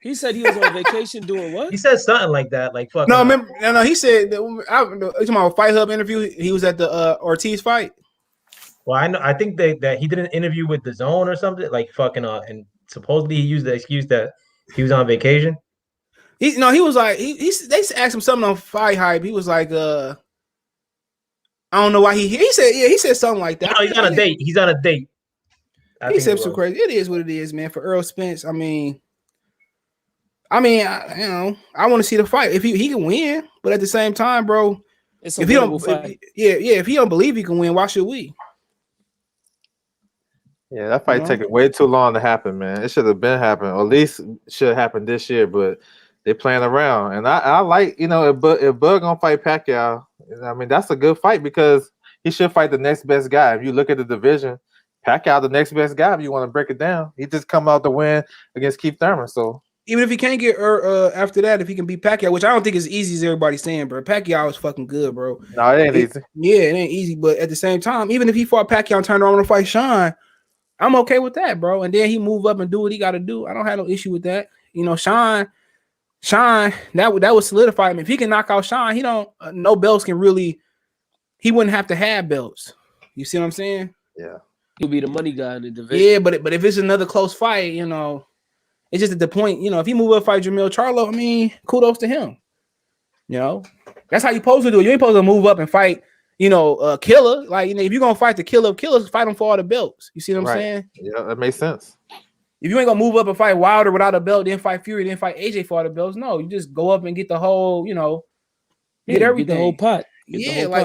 He said he was on vacation doing what? He said something like that. Like, fuck. No, he said that. Talking about a Fight Hub interview. He was at the Ortiz fight. Well, I think that he did an interview with the Zone or something, like fucking and supposedly he used the excuse that he was on vacation. He was like they asked him something on Fight Hype. He was like, I don't know why he said something like that. No, he's on a date. He's on a date. He said some crazy. It is what it is, man. For Earl Spence, I want to see the fight if he can win, but at the same time, bro, if he don't believe he can win, why should we? Yeah, that fight taking way too long to happen, man. It should have been happening, or at least should have happened this year, but they playing around. And I like, if Bud gonna fight Pacquiao, that's a good fight because he should fight the next best guy. If you look at the division, Pacquiao the next best guy. If you want to break it down, he just come out to win against Keith Thurman. So even if he can't get after that, if he can beat Pacquiao, which I don't think is easy as everybody's saying, bro. Pacquiao is fucking good, bro. No, it ain't easy. Yeah, it ain't easy. But at the same time, even if he fought Pacquiao and turned around to fight Sean, I'm okay with that, bro. And then he move up and do what he got to do. I don't have no issue with that. Sean, that would solidify him. If he can knock out Sean, he don't. No belts can really. He wouldn't have to have belts. You see what I'm saying? Yeah. He'll be the money guy in the division. Yeah, but if it's another close fight, it's just at the point. If he move up fight Jamil Charlo, kudos to him. That's how you supposed to do it. You ain't supposed to move up and fight. Killer. Like, if you're gonna fight the killer of killers, fight him for all the belts. You see what I'm saying? Yeah, that makes sense. If you ain't gonna move up and fight Wilder without a belt, then fight Fury, then fight AJ for all the belts. No, you just go up and get the whole, get everything. Get the whole pot.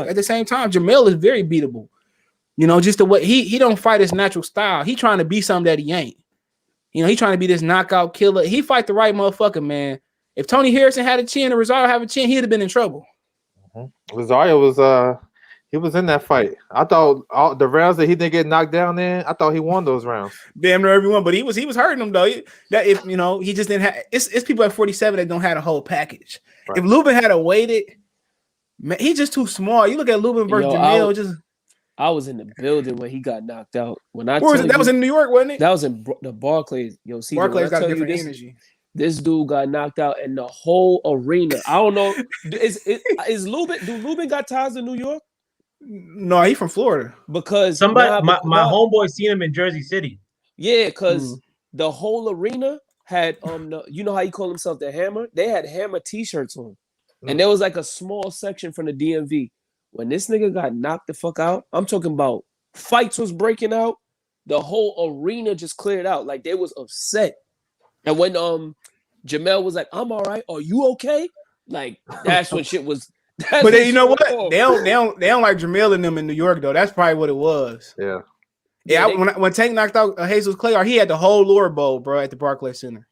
At the same time, Jamil is very beatable. Just the way he don't fight his natural style. He trying to be something that he ain't. You know, he trying to be this knockout killer. He fight the right motherfucker, man. If Tony Harrison had a chin and Rosario have a chin, he'd have been in trouble. Rosario was he was in that fight. I thought all the rounds that he didn't get knocked down in, I thought he won those rounds. Damn near everyone, but he was hurting them though. That if you know, he just didn't have. It's people at 47 that don't have a whole package. Right. If Lubin had a weighted, man, he's just too small. You look at Lubin versus Jamil. I was in the building when he got knocked out. That was in New York, wasn't it? That was in the Barclays. Yo, see, Barclays got a different energy. This dude got knocked out in the whole arena. I don't know. Is Lubin? Do Lubin got ties to New York? No, he's from Florida. Because my homeboy seen him in Jersey City. Yeah, because the whole arena had you know how he called himself the Hammer? They had Hammer t-shirts on. And there was like a small section from the DMV. When this nigga got knocked the fuck out, I'm talking about fights was breaking out. The whole arena just cleared out. Like they was upset. And when Jamel was like, "I'm all right. Are you okay?" Like that's when shit was. But you know what? They don't like Jamil and them in New York though. That's probably what it was. Yeah. Yeah. When Tank knocked out Jesus Clay, he had the whole Lure Bowl, bro, at the Barclays Center.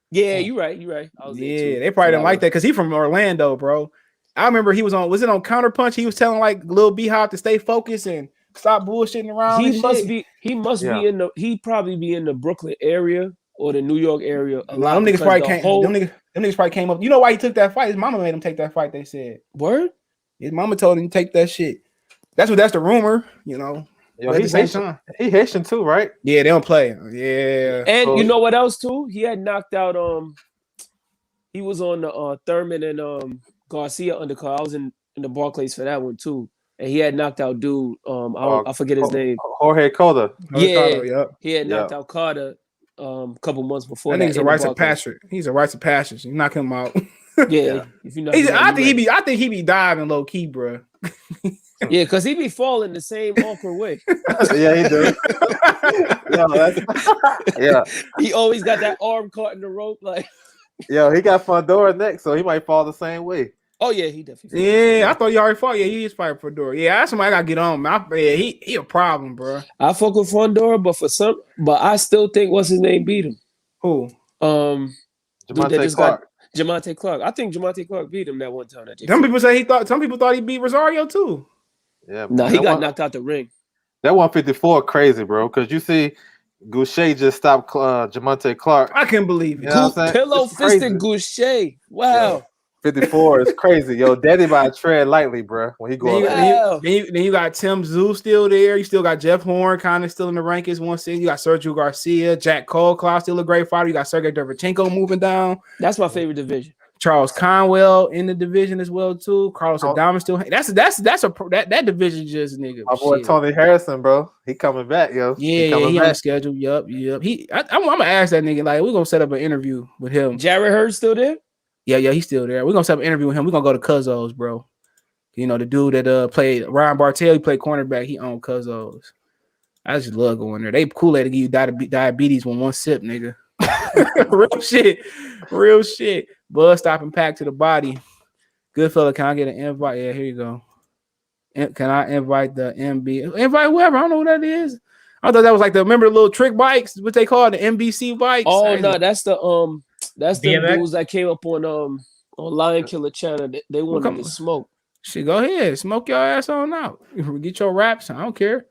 Yeah, you're right. Yeah, they probably didn't like that because he from Orlando, bro. I remember he was on. Was it on Counterpunch? He was telling like Lil B-Hop to stay focused and stop bullshitting around. He must be in the. He probably be in the Brooklyn area or the New York area. Them niggas probably came up. You know why he took that fight? His mama made him take that fight. They said. Word. His mama told him to take that shit. That's the rumor. You know. Yo, at the same time, he Haitian too, right? Yeah, they don't play. Yeah. And you know what else too? He had knocked out. He was on the Thurman and Garcia undercard. I was in the Barclays for that one too, and he had knocked out dude. I forget his name. Jorge Cotto. Yeah, he had knocked out Carter a couple months before. I think he's a rites of passage. He's a rites of passage. You knock him out. Yeah, if you know, I think he be diving low key, bro. Yeah, because he be falling the same awkward way. Yeah, he do. Yeah, he always got that arm caught in the rope, like. Yo, he got Fondora next, so he might fall the same way. Oh yeah, he definitely. Yeah, I thought he already fought. Yeah, he is fighting Fondora. Yeah, that's somebody I gotta get on. Man. He a problem, bro. I fuck with Fondora, but I still think what's his name beat him. Who? Jamonte Clark. Jamonte Clark. I think Jamonte Clark beat him that one time. Some people thought he beat Rosario too. Yeah, no, he got knocked out the ring. That 154 crazy, bro. Because you see, Goucher just stopped Jamonte Clark. I can't believe it. Pillow fisted Goucher. Wow. Yeah. 54 is crazy, yo. Daddy by tread lightly, bro. When he go up, then you got Tim Zoo still there. You still got Jeff Horn kind of still in the rankings. 160. You got Sergio Garcia, Jack Cole, still a great fighter. You got Sergey Derevchenko moving down. That's my favorite division. Charles Conwell in the division as well too. Carlos Adames still. That division just nigga. My boy Tony Harrison, bro. He coming back, yo. Yeah, he on the schedule. Yup. I'm gonna ask that nigga like we're gonna set up an interview with him. Jared Hurd still there? Yeah, he's still there. We're gonna set up an interview with him. We're gonna go to Cuzzo's, bro. You know the dude that played Ryan Bartel. He played cornerback. He owned Cuzzo's. I just love going there. They Kool-Aid to give you diabetes with one sip, nigga. Real shit. Blood stopping pack to the body. Good fella, can I get an invite? Yeah, here you go. Can I invite the MB? Invite whoever. I don't know who that is. I thought that was like remember the little trick bikes, what they call the NBC bikes. Oh no, that's the dudes that came up on Lion Killer channel. They wanted to smoke. Shit, go ahead, smoke your ass on out. Get your raps. I don't care.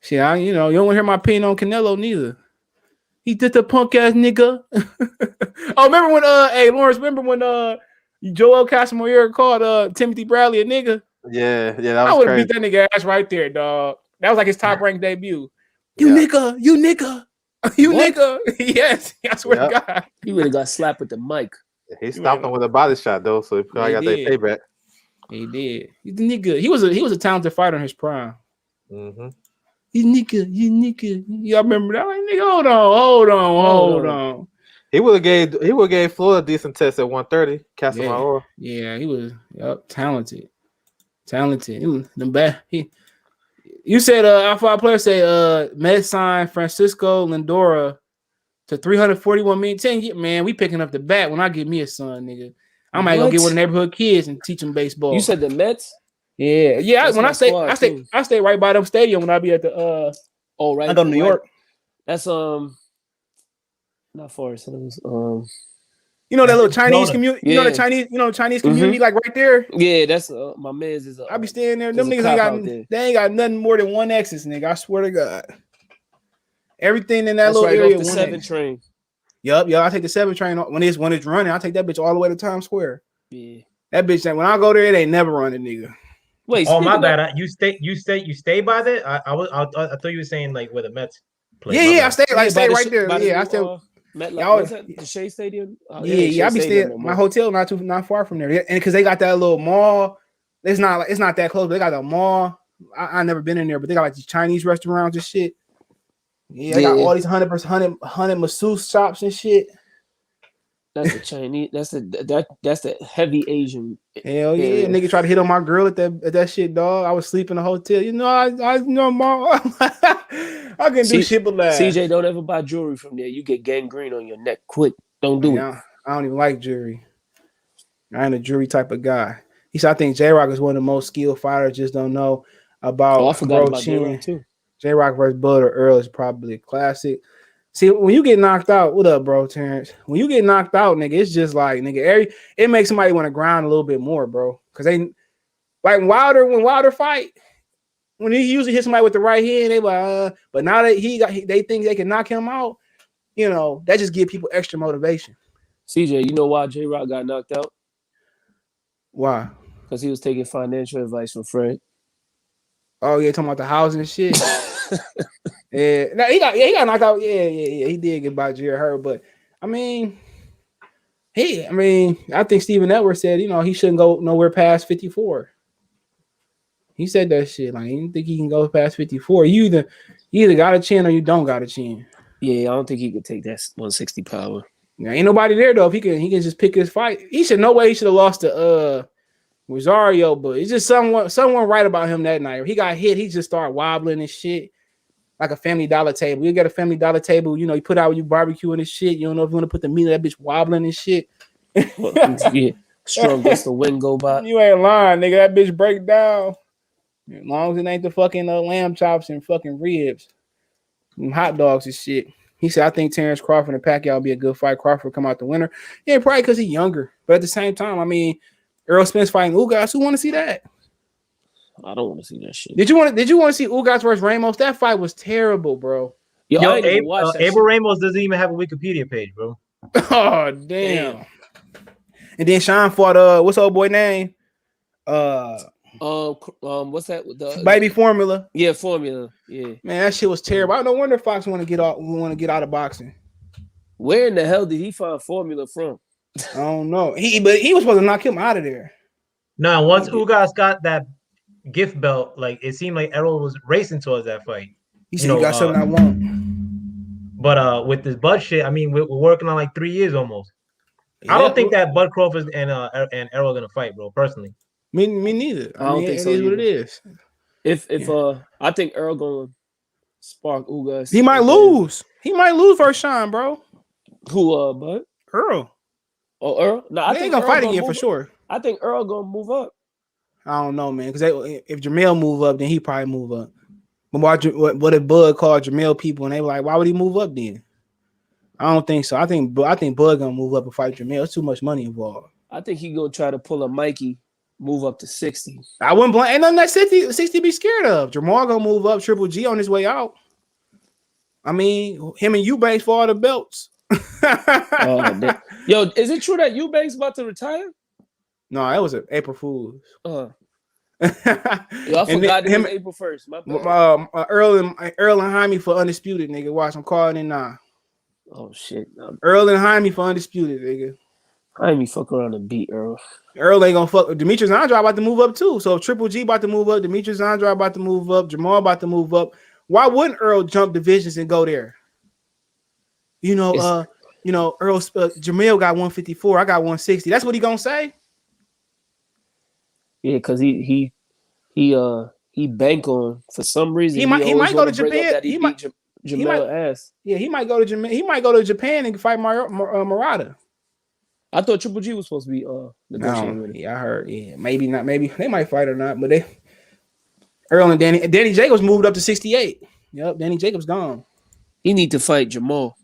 Shit, you don't want to hear my opinion on Canelo neither. He did the punk ass nigga. Oh, remember when Lawrence? Remember when Joel Casamorier called Timothy Bradley a nigga? Yeah, that was I would have beat that nigga ass right there, dog. That was like his top ranked debut. You nigga. Yes, I swear to God. He would have got slapped with the mic. He stopped him with a body shot though, so he probably got that payback. He did. He's the nigga. He was a talented fighter in his prime. Mm-hmm. You nigga. Y'all remember that? Like, nigga, hold on. He would have gave Floyd a decent test at 130. Casamaro. Yeah, he was talented. He was the best. You said Alpha player say Med signed Francisco Lindora to 341 million. Man, we picking up the bat when I get me a son, nigga. I might go get one of the neighborhood kids and teach them baseball. You said the Mets? Yeah. When I stay right by them stadium when I be at the right. I go to New York. That's Not Forest Hills. You know that little Chinese community. You know the Yeah. Chinese community, like right there. Yeah, that's my man's is. I be staying there. there's Them a niggas cop out ain't there. got. They ain't got nothing more than one exit, nigga. I swear to God. Everything in that That's little right area. off the 7 train. Yup. I take the 7 train when it's running. I take that bitch all the way to Times Square. Yeah. That bitch. When I go there, it ain't never running, nigga. Wait. Oh my bad. You stay by that? I thought you were saying like where the Mets play. Yeah. I stay right there. Yeah, I stay. What's that? The Shea Stadium. Yeah. I be staying. My hotel not far from there, and because they got that little mall. It's not that close. But they got a mall. I never been in there, but they got like these Chinese restaurants and shit. Yeah, they got all these 100 masseuse shops and shit. That's the Chinese. That's the heavy Asian. Hell yeah, area. Nigga tried to hit on my girl at that shit, dog. I was sleeping in the hotel. You know, I know, mom. I can do shit but laugh. CJ, don't ever buy jewelry from there. You get gangrene on your neck quick. Don't do it. I don't even like jewelry. I ain't a jewelry type of guy. He said, I think J-Rock is one of the most skilled fighters. Just don't know about. I forgot about J-Rock too. J-Rock versus Bud or Earl is probably a classic. See, when you get knocked out, what up, bro, Terrence? When you get knocked out, nigga, it's just like, nigga, it makes somebody want to grind a little bit more, bro. Because they, like when Wilder fight, when he usually hit somebody with the right hand, they like, but now that they think they can knock him out, you know, that just give people extra motivation. CJ, you know why J-Rock got knocked out? Why? Because he was taking financial advice from Fred. Oh yeah, talking about the housing and shit. Yeah, no, he got knocked out. Yeah, he did get by Jared Hurd, but I think Stephen Edwards said, you know, he shouldn't go nowhere past 54. He said that shit. Like, he didn't think he can go past 54. You either got a chin or you don't got a chin. Yeah, I don't think he could take that 160 power. Now, ain't nobody there though. If he can just pick his fight. He should have lost to Rosario, but it's just someone right about him that night. He got hit. He just started wobbling and shit. Like a Family Dollar table. You get a Family Dollar table, you know, you put out you barbecuing and shit. You don't know if you want to put the meat of that bitch wobbling and shit. Yeah, strong against the wind go by. You ain't lying, nigga. That bitch break down. As long as it ain't the fucking lamb chops and fucking ribs, and hot dogs and shit. He said, I think Terrence Crawford and Pacquiao will be a good fight. Crawford come out the winner. Yeah, probably because he's younger. But at the same time, I mean, Errol Spence fighting Ugas. Who want to see that? I don't want to see that shit. Did you want to see Ugas versus Ramos? That fight was terrible, bro. Yo, Abel Ramos doesn't even have a Wikipedia page, bro. Oh damn. And then Sean fought what's old boy name? What's that? The Baby Formula. Yeah, Formula. Yeah. Man, that shit was terrible. I no wonder Fox want to get out of boxing. Where in the hell did he find Formula from? I don't know. But he was supposed to knock him out of there. No, once Ugas got that gift belt, like it seemed like Errol was racing towards that fight. He said, you got something I want. But with this Bud shit, I mean, we're working on like 3 years almost. Yeah, I don't think that Bud Crawford and Errol are gonna fight, bro. Personally, me neither. I don't think so. It is what it is. If I think Errol gonna spark Ugas. He might lose. He might lose versus Sean, bro. Who Bud? Earl. Oh, Earl. No, I think gonna fight again for sure. I think Earl gonna move up. I don't know, man. Because if Jamel move up, then he probably move up. But what if Bud called Jamel people and they were like, why would he move up then? I don't think so. I think Bud gonna move up and fight Jamel. It's too much money involved. I think he gonna try to pull a Mikey, move up to 60. I wouldn't blame. Ain't nothing that 60 be scared of. Jamal gonna move up. Triple G on his way out. I mean, him and Eubanks for all the belts. Yo, is it true that Eubanks about to retire? No, that was an April Fool's. Yo, I forgot him April 1st. My bad. Earl and Jaime for Undisputed, nigga. Watch, I'm calling in now. Oh shit. Earl and Jaime for Undisputed, nigga. Jaime fuck around and beat Earl. Earl ain't gonna fuck. Demetrius Andrade about to move up too. So if Triple G about to move up, Demetrius Andrade about to move up, Jamal about to move up. Why wouldn't Earl jump divisions and go there? You know, Earl Jamil got 154. I got 160. That's what he gonna say. Yeah, because he bank on for some reason. He might go to Japan. He might ass. Yeah, he might go to Japan. He might go to Japan and fight Murata. I thought Triple G was supposed to be negotiating with him. Yeah, I heard. Yeah, maybe not. Maybe they might fight or not. But Earl and Danny Jacobs moved up to 68. Yep, Danny Jacobs gone. He need to fight Jamal.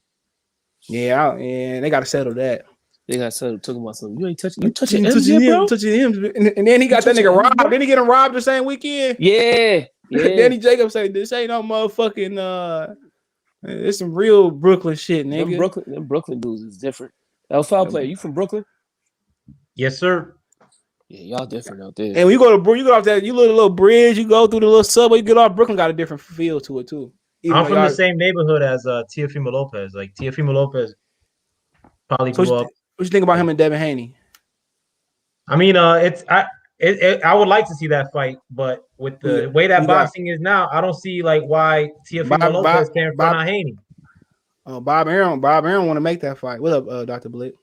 Yeah, they got to settle that. They got something talking about something. You ain't touching. You touching him, bro? Touching him, and then he got that nigga robbed. Didn't he get him robbed the same weekend? Yeah. Danny Jacobs said, "This ain't no motherfucking. It's some real Brooklyn shit, nigga. Them Brooklyn dudes is different. Foul player, you from Brooklyn? Yes, sir. Yeah, y'all different out there. And when you go off that, you little bridge, you go through the little subway, you get off Brooklyn, got a different feel to it too. I'm from the same neighborhood as Teofimo Lopez. Like Teofimo Lopez probably grew up. What you think about him and Devin Haney? I mean, I would like to see that fight, but with the way that boxing is now, I don't see like why Teofimo Lopez can't front on Haney. Bob Aaron want to make that fight. What up, Dr. Blick?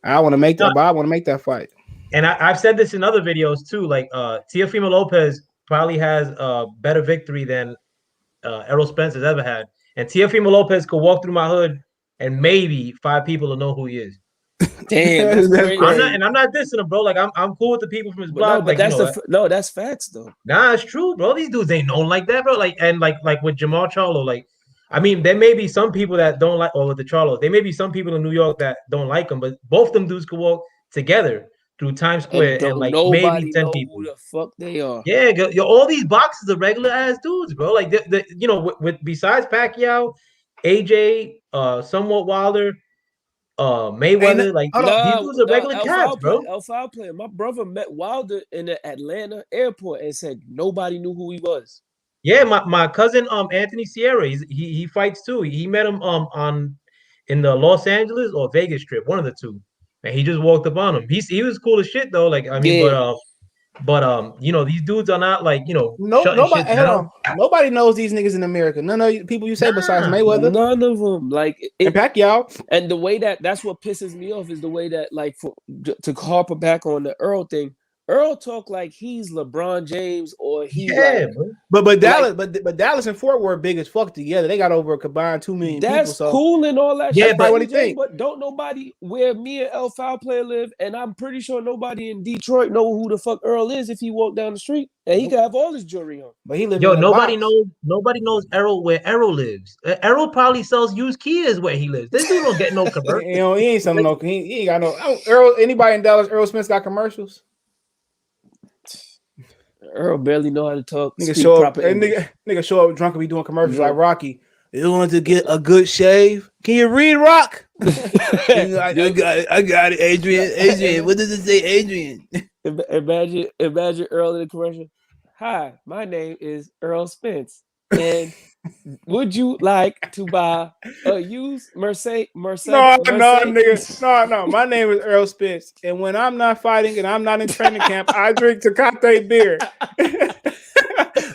I want to make that. Bob want to make that fight. And I've said this in other videos too. Like Teofimo Lopez probably has a better victory than Errol Spence has ever had. And Teofimo Lopez could walk through my hood and maybe 5 people will know who he is. Damn, I'm not dissing him, bro. Like I'm cool with the people from his blog. But that's facts though. Nah, it's true, bro. These dudes ain't known like that, bro. Like with Jamal Charlo, like I mean, there may be some people that don't like, or with the Charlos, there may be some people in New York that don't like him, but both them dudes could walk together through Times Square and like maybe 10 people. Who the fuck they are? Yeah, all these boxes are regular ass dudes, bro. Like with besides Pacquiao, AJ, somewhat Wilder, Mayweather, these dudes are regular cats, bro. Foul player. My brother met Wilder in the Atlanta airport and said nobody knew who he was. Yeah, my cousin Anthony Sierra, he fights too. He met him in the Los Angeles or Vegas trip, one of the two, and he just walked up on him. He was cool as shit though. Like I mean, yeah. but these dudes are not like nobody knows these niggas in America. None of people you say besides Mayweather. None of them like and Pacquiao. And the way that's what pisses me off is the way that like to harp back on the Earl thing. Earl talk like he's LeBron James or he's but Dallas and Fort Worth big as fuck together. They got over a combined 2 million people. That's cool and all that. Yeah, shit. But what do you think? But don't nobody where me and El Foul Player live, and I'm pretty sure nobody in Detroit know who the fuck Earl is if he walked down the street and he could have all his jewelry on. But he lives. Nobody knows Errol where Errol lives. Errol probably sells used Kias where he lives. This dude don't get no commercials. He ain't selling no. He ain't got no. Errol. Anybody in Dallas? Errol Spence got commercials. Earl barely know how to talk. Nigga show up drunk and be doing commercials like Rocky. You want to get a good shave? Can you read, Rock? I got it, Adrian. What does it say, Adrian? Imagine Earl in the commercial. Hi, my name is Earl Spence, and would you like to buy a used Mercedes? No, nigga. No. My name is Earl Spence, and when I'm not fighting and I'm not in training camp, I drink Tecate beer.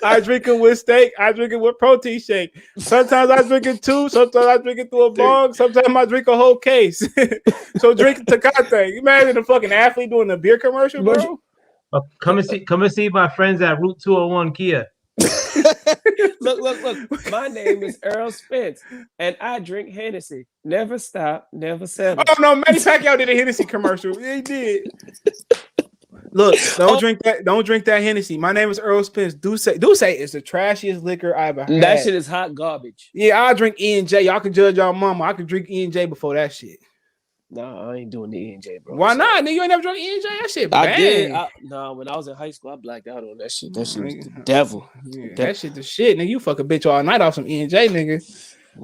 I drink it with steak. I drink it with protein shake. Sometimes I drink it 2. Sometimes I drink it through a bong. Sometimes I drink a whole case. So drink Tecate. You imagine a fucking athlete doing a beer commercial, bro? Come and see my friends at Route 201 Kia. Look. My name is Earl Spence, and I drink Hennessy. Never stop, never settle. Oh no, Manny Pacquiao did a Hennessy commercial. He did. Look, don't drink that Hennessy. My name is Earl Spence. Do say it's the trashiest liquor I ever had. That shit is hot garbage. Yeah, I drink E&J. Y'all can judge y'all mama. I could drink E&J before that shit. Nah, I ain't doing the E&J, bro. Why not? Nigga, you ain't never drunk E&J? That shit bang. I did. When I was in high school, I blacked out on that shit. That shit was the devil. Yeah, that shit the shit, nigga. You fuck a bitch all night off some E&J, nigga.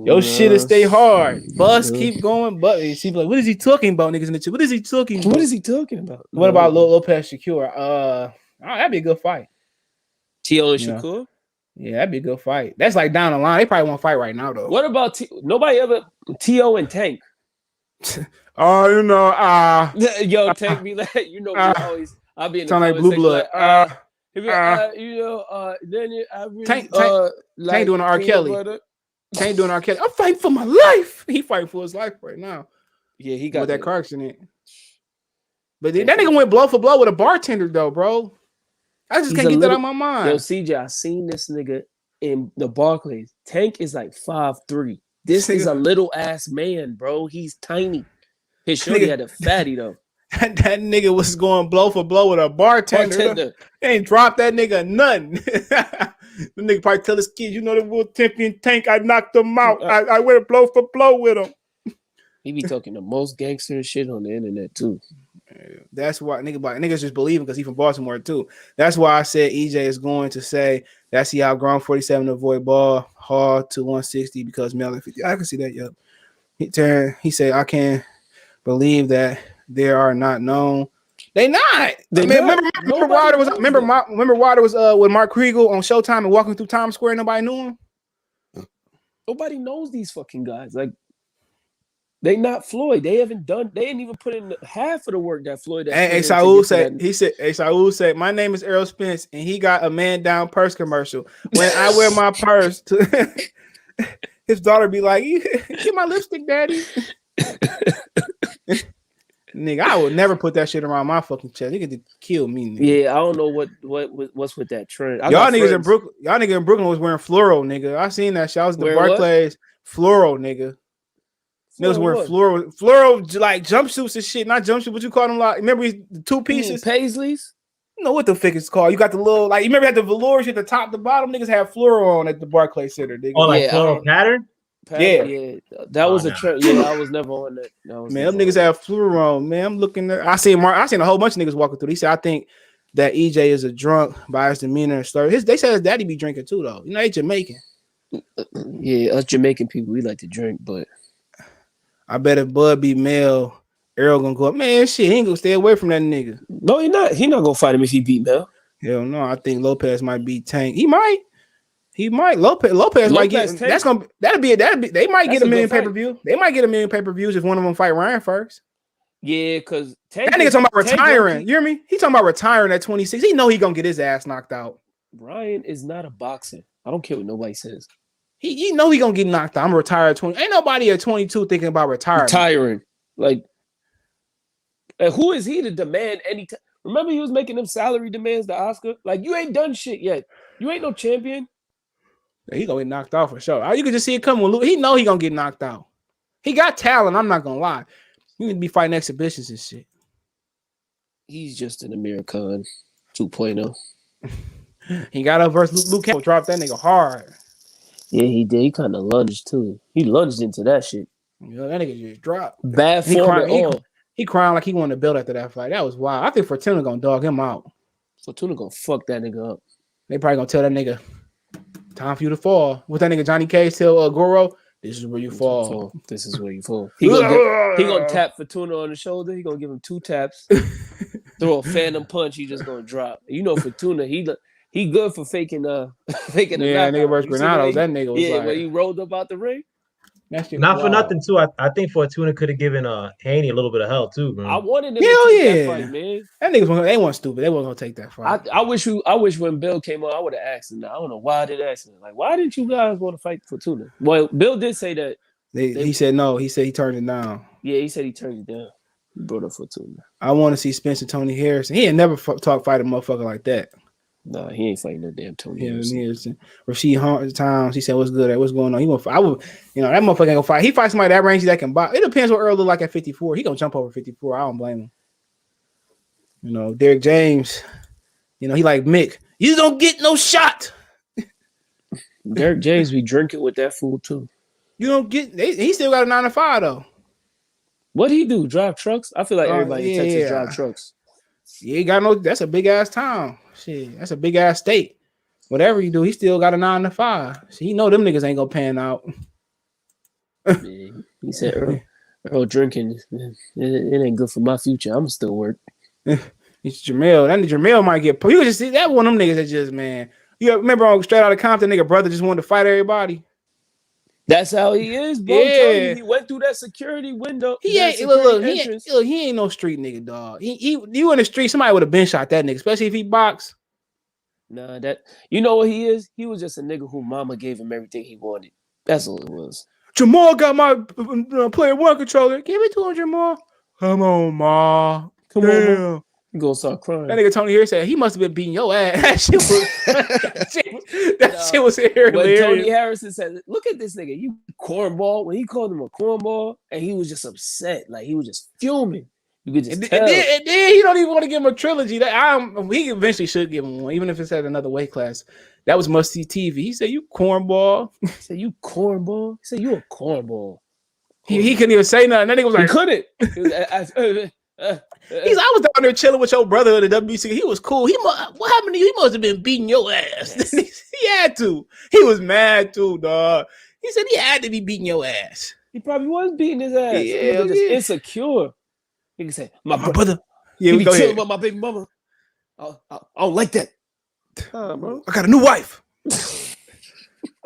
Your shit is stay hard. Bus keep going, but she be like, what is he talking about, niggas in the chat? What is he talking about? What is he talking about? What about Lopez Shakur? That'd be a good fight. T.O. and Shakur? Yeah, that'd be a good fight. That's like down the line. They probably won't fight right now, though. What about nobody ever T.O. and Tank? Yo, Tank be like, I'll be in the sound like blue blood. Tank doing R. Kelly. Tank doing R. Kelly. I'm fighting for my life. He fighting for his life right now. Yeah, he got with that car accident. But that nigga went blow for blow with a bartender though, bro. I just can't get that out of my mind. Yo, CJ, I seen this nigga in the Barclays. Tank is like 5'3". This is a little ass man, bro. He's tiny. His shorty had a fatty though. That nigga was going blow for blow with a bartender. They ain't dropped that nigga nothing. The nigga probably tell his kids, you know the little champion tank, I knocked them out. I went blow for blow with him. He be talking the most gangster shit on the internet too. That's why niggas just believe him because he's from Baltimore too. That's why I said EJ is going to say that's he outgrown 47 to avoid ball hard to 160 because Mel 50. I can see that. Yep. He said I can't believe that they are not known. They not. Remember why there was with Mark Kriegel on Showtime and walking through Times Square. Nobody knew him. Nobody knows these fucking guys. Like they not Floyd. They ain't even put in half of the work that Floyd. Saul said, my name is Errol Spence, and he got a man down purse commercial. When I wear my purse, his daughter be like, get my lipstick, daddy. Nigga, I would never put that shit around my fucking chest. They could kill me, nigga. Yeah, I don't know what's with that trend. Y'all niggas in Brooklyn was wearing fluoro, nigga. I seen that shit. I was the Barclays fluoro, nigga. Niggas wearing fluoro like jumpsuits and shit. Not jumpsuits, but you call them like. Remember the two pieces? Paisleys? You know what the fuck it's called? You got the little like. You remember had the velours at the top, the bottom. Niggas have fluoro on at the Barclays Center. Nigga. Oh, like floral pattern. Yeah, that was a trend. Yeah, I was never on that. Man, them niggas have fluoro on. Man, I'm looking there. I seen a whole bunch of niggas walking through. He said, I think that EJ is a drunk by his demeanor and slur. They said his daddy be drinking too, though. You know, they Jamaican. Yeah, us Jamaican people, we like to drink, but I bet if Bud be male, Errol gonna go up. Man, shit, he ain't gonna stay away from that nigga. No, he not. He not gonna fight him if he beat Mel. Hell no, I think Lopez might beat Tank. He might. Lopez might get. Tank. That'll be. They might get a million pay-per-view. They might get a million pay-per-views if one of them fight Ryan first. Yeah, because that nigga talking about retiring. You hear me? He talking about retiring at 26. He know he gonna get his ass knocked out. Ryan is not a boxer. I don't care what nobody says. He know he gonna get knocked out. I'm retired at 20. Ain't nobody at 22 thinking about retiring. Like, who is he to demand any time? Remember he was making them salary demands to Oscar? Like, you ain't done shit yet. You ain't no champion. He gonna get knocked out for sure. You can just see it coming. He know he gonna get knocked out. He got talent. I'm not gonna lie. He need to be fighting exhibitions and shit. He's just an American 2.0. He got up versus Luke Campbell. Dropped that nigga hard. Yeah, he did. He kind of lunged too. He lunged into that shit. Yeah, that nigga just dropped. Bad form. He crying like he wanted to build after that fight. That was wild. I think Fortuna gonna dog him out. Fortuna gonna fuck that nigga up. They probably gonna tell that nigga, time for you to fall. What that nigga Johnny Cage tell Goro? This is where you fall. This is where you fall. He gonna tap Fortuna on the shoulder. He gonna give him 2 taps. Throw a phantom punch. He just gonna drop. You know Fortuna. He good for faking the nigga versus Granados. That nigga was like, when he rolled up out the ring. Not for nothing too. I think Fortuna could have given Haney a little bit of hell too, bro. I wanted him to take that fight, man. That niggas they weren't stupid. They weren't gonna take that fight. I wish when Bill came on, I would have asked him. I don't know why I didn't ask him. Like, why didn't you guys want to fight Fortuna? Well, Bill did say that. He said no. He said he turned it down. Yeah, he said he turned it down. He brought up Fortuna. I want to see Spencer Tony Harrison. He ain't never fight a motherfucker like that. Nah, he ain't fighting no damn Tony Harrison. Rasheed Times, he said, what's good? What's going on? He gonna fight. That motherfucker ain't gonna fight. He fights somebody that range that can box. It depends what Earl look like at 54. He gonna jump over 54. I don't blame him. Derek James, he like Mick. You don't get no shot. Derek James be drinking with that fool too. You don't get. He still got a 9 to 5 though. What he do? Drive trucks? I feel like everybody in Texas drive trucks. Yeah, he got no. That's a big ass town. Shit, that's a big ass state. Whatever you do, he still got a 9 to 5. So he know them niggas ain't gonna pan out. Yeah, he said Earl drinking, it ain't good for my future. I'm still work. It's Jamel. That Jamel might get. You just see that one of them niggas that just man. You remember on Straight Outta Compton, nigga brother just wanted to fight everybody. That's how he is, bro. Yeah. He went through that security window. He ain't no street nigga, dog. You in the street, somebody would have been shot that nigga, especially if he boxed. Nah, you know what he is? He was just a nigga who mama gave him everything he wanted. That's all it was. Jamal got my player 1 controller. Give it to him, Jamal. Come on, Ma. Come on, Ma. You gonna start crying. That nigga Tony here said he must have been beating your ass. That shit was hilarious. When Tony Harrison said, "Look at this nigga, you cornball." When he called him a cornball, and he was just upset, like he was just fuming. You could just And tell. then he don't even want to give him a trilogy. He eventually should give him one, even if it's at another weight class. That was must see TV. He said, "You cornball." He said, "You cornball." He said, "You a cornball." He couldn't even say nothing. That nigga was like, he couldn't. He was, He's I was down there chilling with your brother in the WBC. He was cool. What happened to you? He must have been beating your ass. He had to. He was mad too, dog. He said he had to be beating your ass. He probably was beating his ass. Yeah, He was just insecure. He can say, "My brother." Yeah, he we be go chilling ahead. with my baby mama. I don't like that. Bro. I got a new wife.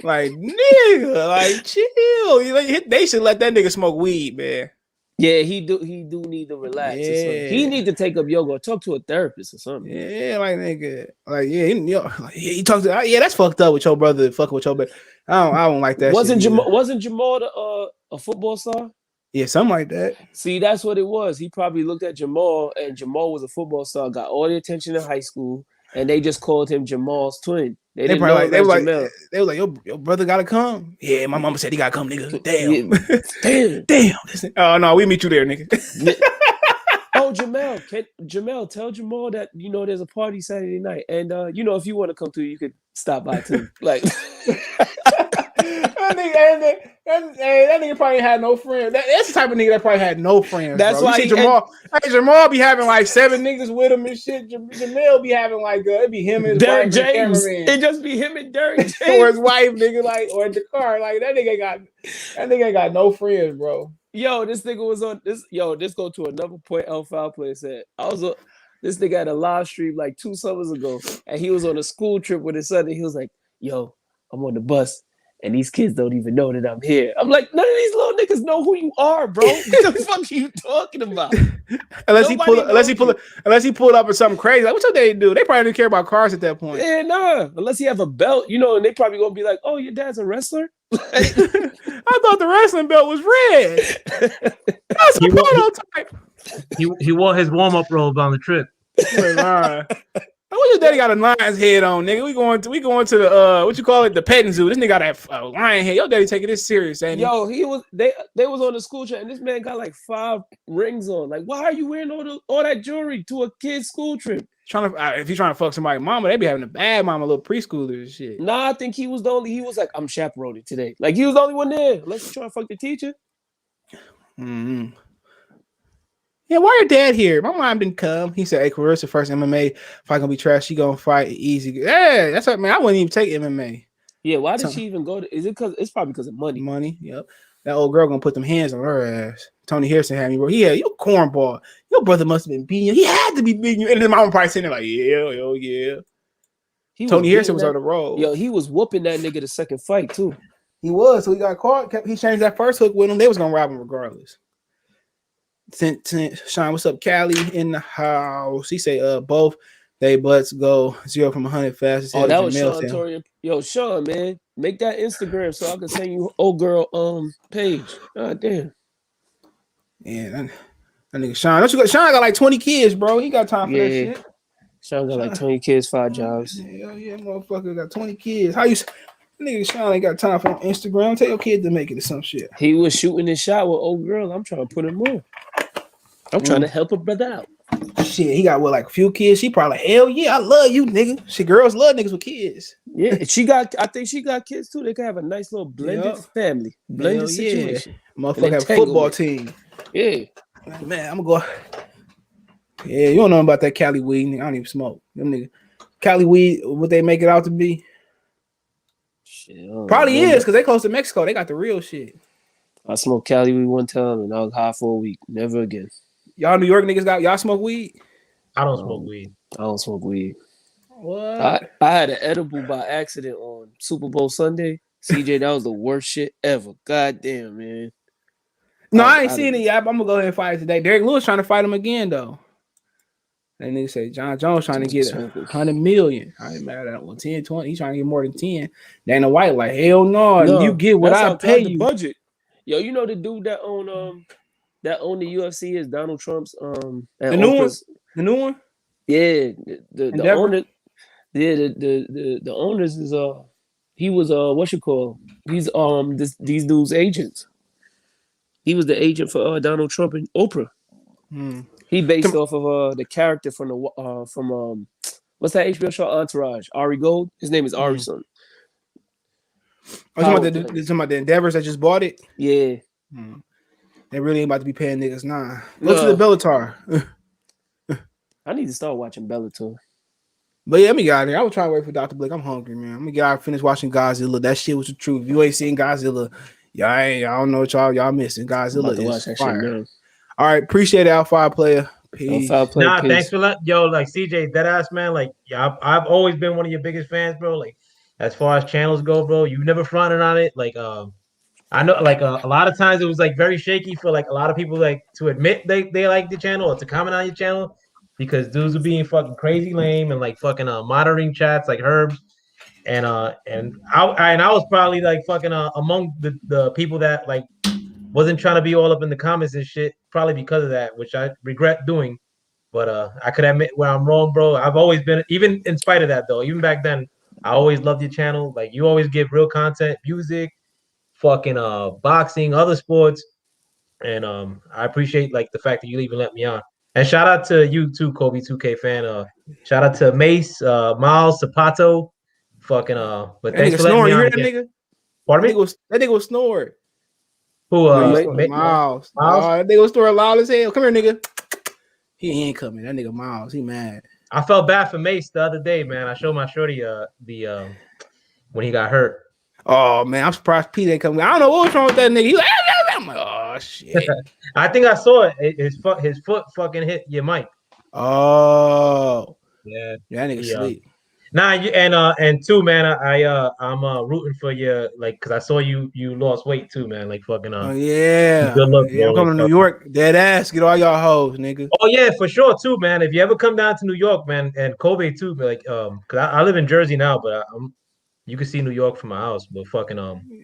Like nigga, like chill. They should let that nigga smoke weed, man. Yeah, he do need to relax. Yeah. Or something. He need to take up yoga or talk to a therapist or something. Yeah, like nigga, like he talks to that's fucked up with your brother. Fucking with your brother. I don't like that. Wasn't shit Jamal a football star? Yeah, something like that. See, that's what it was. He probably looked at Jamal, and Jamal was a football star, got all the attention in high school, and they just called him Jamal's twin. They didn't know they were like, your brother gotta come. Yeah, my mama said he gotta come, nigga. Damn. Yeah. Damn. Oh no, we meet you there, nigga. Oh, Jamel, tell Jamal that there's a party Saturday night, and if you want to come through, you could stop by too. Like that nigga probably had no friends. That's the type of nigga that probably had no friends. That's bro. why Jamal be having like 7 niggas with him and shit. Jamel be having like it'd be him and his Derrick wife James. And It just be him and Derrick James or his wife, nigga, like or in the car. Like that nigga ain't got no friends, bro. Yo, this nigga was on this. Yo, this go to another point. L5 player said this nigga had a live stream like 2 summers ago, and he was on a school trip with his son, and he was like, "Yo, I'm on the bus, and these kids don't even know that I'm here." I'm like, none of these little niggas know who you are, bro. What the fuck are you talking about? Unless he pulled up or something crazy. Like, what's up they do? They probably didn't care about cars at that point. Yeah, nah. Unless he have a belt, and they probably gonna be like, "Oh, your dad's a wrestler." I thought the wrestling belt was red. That's a prototype. He wore his warm-up robes on the trip. What your daddy got a lion's head on, nigga? We going to the what you call it, the petting zoo. This nigga got a lion head. Your daddy taking this serious, ain't he? Yo, they was on the school trip, and this man got like 5 rings on. Like, why are you wearing all that jewelry to a kid's school trip? If he's trying to fuck somebody's mama, they be having a bad mama, little preschoolers and shit. Nah, I think he was the only. He was like, "I'm chaperoning today." Like he was the only one there. Unless you trying to fuck the teacher. Mm-hmm. Yeah, why your dad here? My mom didn't come. He said, "Hey, Carissa, first MMA fight gonna be trash. She gonna fight easy." Yeah, that's what man. I wouldn't even take MMA. Yeah, why did she even go to? Is it because it's probably because of money? Money, yep. That old girl gonna put them hands on her ass. Tony Harrison had me, bro. Yeah, you cornball. Your brother must have been beating you. He had to be beating you. And then my mom probably sitting there like, yeah. Tony Harrison was on the road. Yo, he was whooping that nigga the second fight too. He was. So he got caught. He changed that first hook with him. They was gonna rob him regardless. Sean, what's up? Callie in the house. He say, both they butts go 0 from 100 fast. Oh, that was Sean Torian. Yo, Sean, man, make that Instagram so I can send you old girl page. God damn. Yeah, that nigga Sean. Sean got like 20 kids, bro. He got time for that shit. Sean got like 20 kids, 5 jobs. Yeah, motherfucker got 20 kids. How you? Nigga Sean ain't got time for Instagram. Tell your kid to make it or some shit. He was shooting his shot with old girl. I'm trying to put him on. I'm trying to help a brother out. Shit, he got like a few kids. She probably hell yeah, I love you, nigga. Shit, girls love niggas with kids. Yeah, I think she got kids too. They can have a nice little blended family, blended situation. Motherfucker have a football team. Yeah, man, I'm gonna go. Yeah, you don't know about that Cali weed. Nigga. I don't even smoke. Them nigga Cali weed, what they make it out to be? Shit, probably is because they close to Mexico. They got the real shit. I smoked Cali weed one time and I was high for a week. Never again. Y'all New York niggas y'all smoke weed? I don't smoke weed. I don't smoke weed. What? I had an edible by accident on Super Bowl Sunday. CJ, that was the worst shit ever. God damn, man. No, I ain't seen it yet. I'm gonna go ahead and fight it today. Derek Lewis trying to fight him again though. That nigga say John Jones trying to get 100 million. I ain't mad at that one. 10, 20. He's trying to get more than 10. Dana White like hell no. You get what I pay you. Budget. Yo, you know the dude that own the UFC is Donald Trump's the new one? The new one? Yeah, the owner. Yeah, the owners is he was what you call? He's these dudes' agents. He was the agent for Donald Trump and Oprah. He based off of the character from what's that HBO show Entourage? Ari Gold. His name is Ari son. Oh, talking about the Endeavors that just bought it? Yeah. They really ain't about to be paying niggas nah. Go to the Bellator. I need to start watching Bellator. But yeah, let me get out of here. I was trying to wait for Dr. Blake. I'm hungry, man. I'm gonna get out, finish watching Godzilla. That shit was the truth. If you ain't seen Godzilla, I don't know what y'all missing. Godzilla is fire. Shit, all right, appreciate it, L5 player. Peace. Nah, thanks for like CJ, deadass man. Like, yeah, I've always been one of your biggest fans, bro. Like, as far as channels go, bro, you've never fronted on it. Like, I know, like, a lot of times it was like very shaky for like a lot of people like to admit they like the channel or to comment on your channel. Because dudes were being fucking crazy lame and like fucking monitoring chats like Herbs, and I was probably like fucking among the people that like wasn't trying to be all up in the comments and shit, probably because of that, which I regret doing. But I could admit where I'm wrong, bro. I've always been, even in spite of that though, even back then, I always loved your channel. Like you always give real content, music, fucking boxing, other sports, and I appreciate like the fact that you even let me on. And shout out to you too, Kobe 2K fan. Shout out to Mace, Miles, Zapato, fucking but that thanks nigga for letting me you on hear again. that nigga? Pardon me? That nigga was snoring. Who Miles. That nigga was snoring loud as hell. Come here, nigga. He ain't coming. That nigga Miles, he mad. I felt bad for Mace the other day, man. I showed my shorty the when he got hurt. Oh man, I'm surprised Pete ain't coming. I don't know what's wrong with that nigga. He like, I'm like, oh shit. I think I saw it. His foot fucking hit your mic. Oh yeah, that nigga sleep. Nah, and two, man, I'm rooting for you, like, because I saw you lost weight too, man. Like fucking oh yeah, good luck, yeah. I'm coming to New York, dead ass. Get all y'all hoes, nigga. Oh yeah, for sure too, man. If you ever come down to New York, man, and Kobe too, like because I live in Jersey now, but you can see New York from my house, but fucking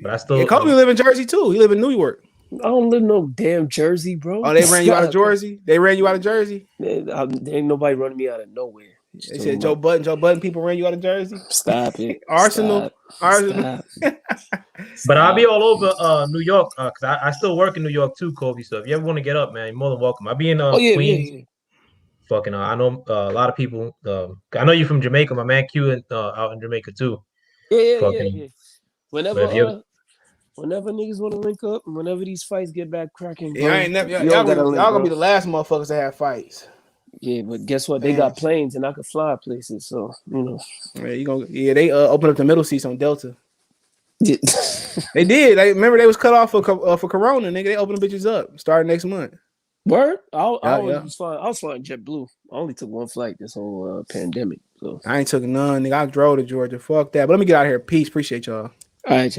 but I still Kobe live in Jersey too. He live in New York. I don't live no damn Jersey, bro. Oh, they ran you out of Jersey? They ran you out of Jersey? Man, there ain't nobody running me out of nowhere. They said Joe Budden people ran you out of Jersey? Stop it. Arsenal. Stop. But I'll be all over New York because I still work in New York too, Kobe. So if you ever want to get up, man, you're more than welcome. I'll be in Queens. Yeah. Fucking I know a lot of people. I know you're from Jamaica. My man Q out in Jamaica too. Yeah. Whenever niggas want to link up and whenever these fights get back cracking, yeah, y'all gonna be the last motherfuckers to have fights. Yeah, but guess what? They got planes and I could fly places, so you know. Yeah, they opened up the middle seats on Delta. Yeah. They did. Remember they was cut off for Corona, nigga. They opened the bitches up starting next month. Word? I was flying JetBlue. I only took one flight this whole pandemic. So I ain't took none, nigga. I drove to Georgia. Fuck that. But let me get out of here. Peace. Appreciate y'all. All right.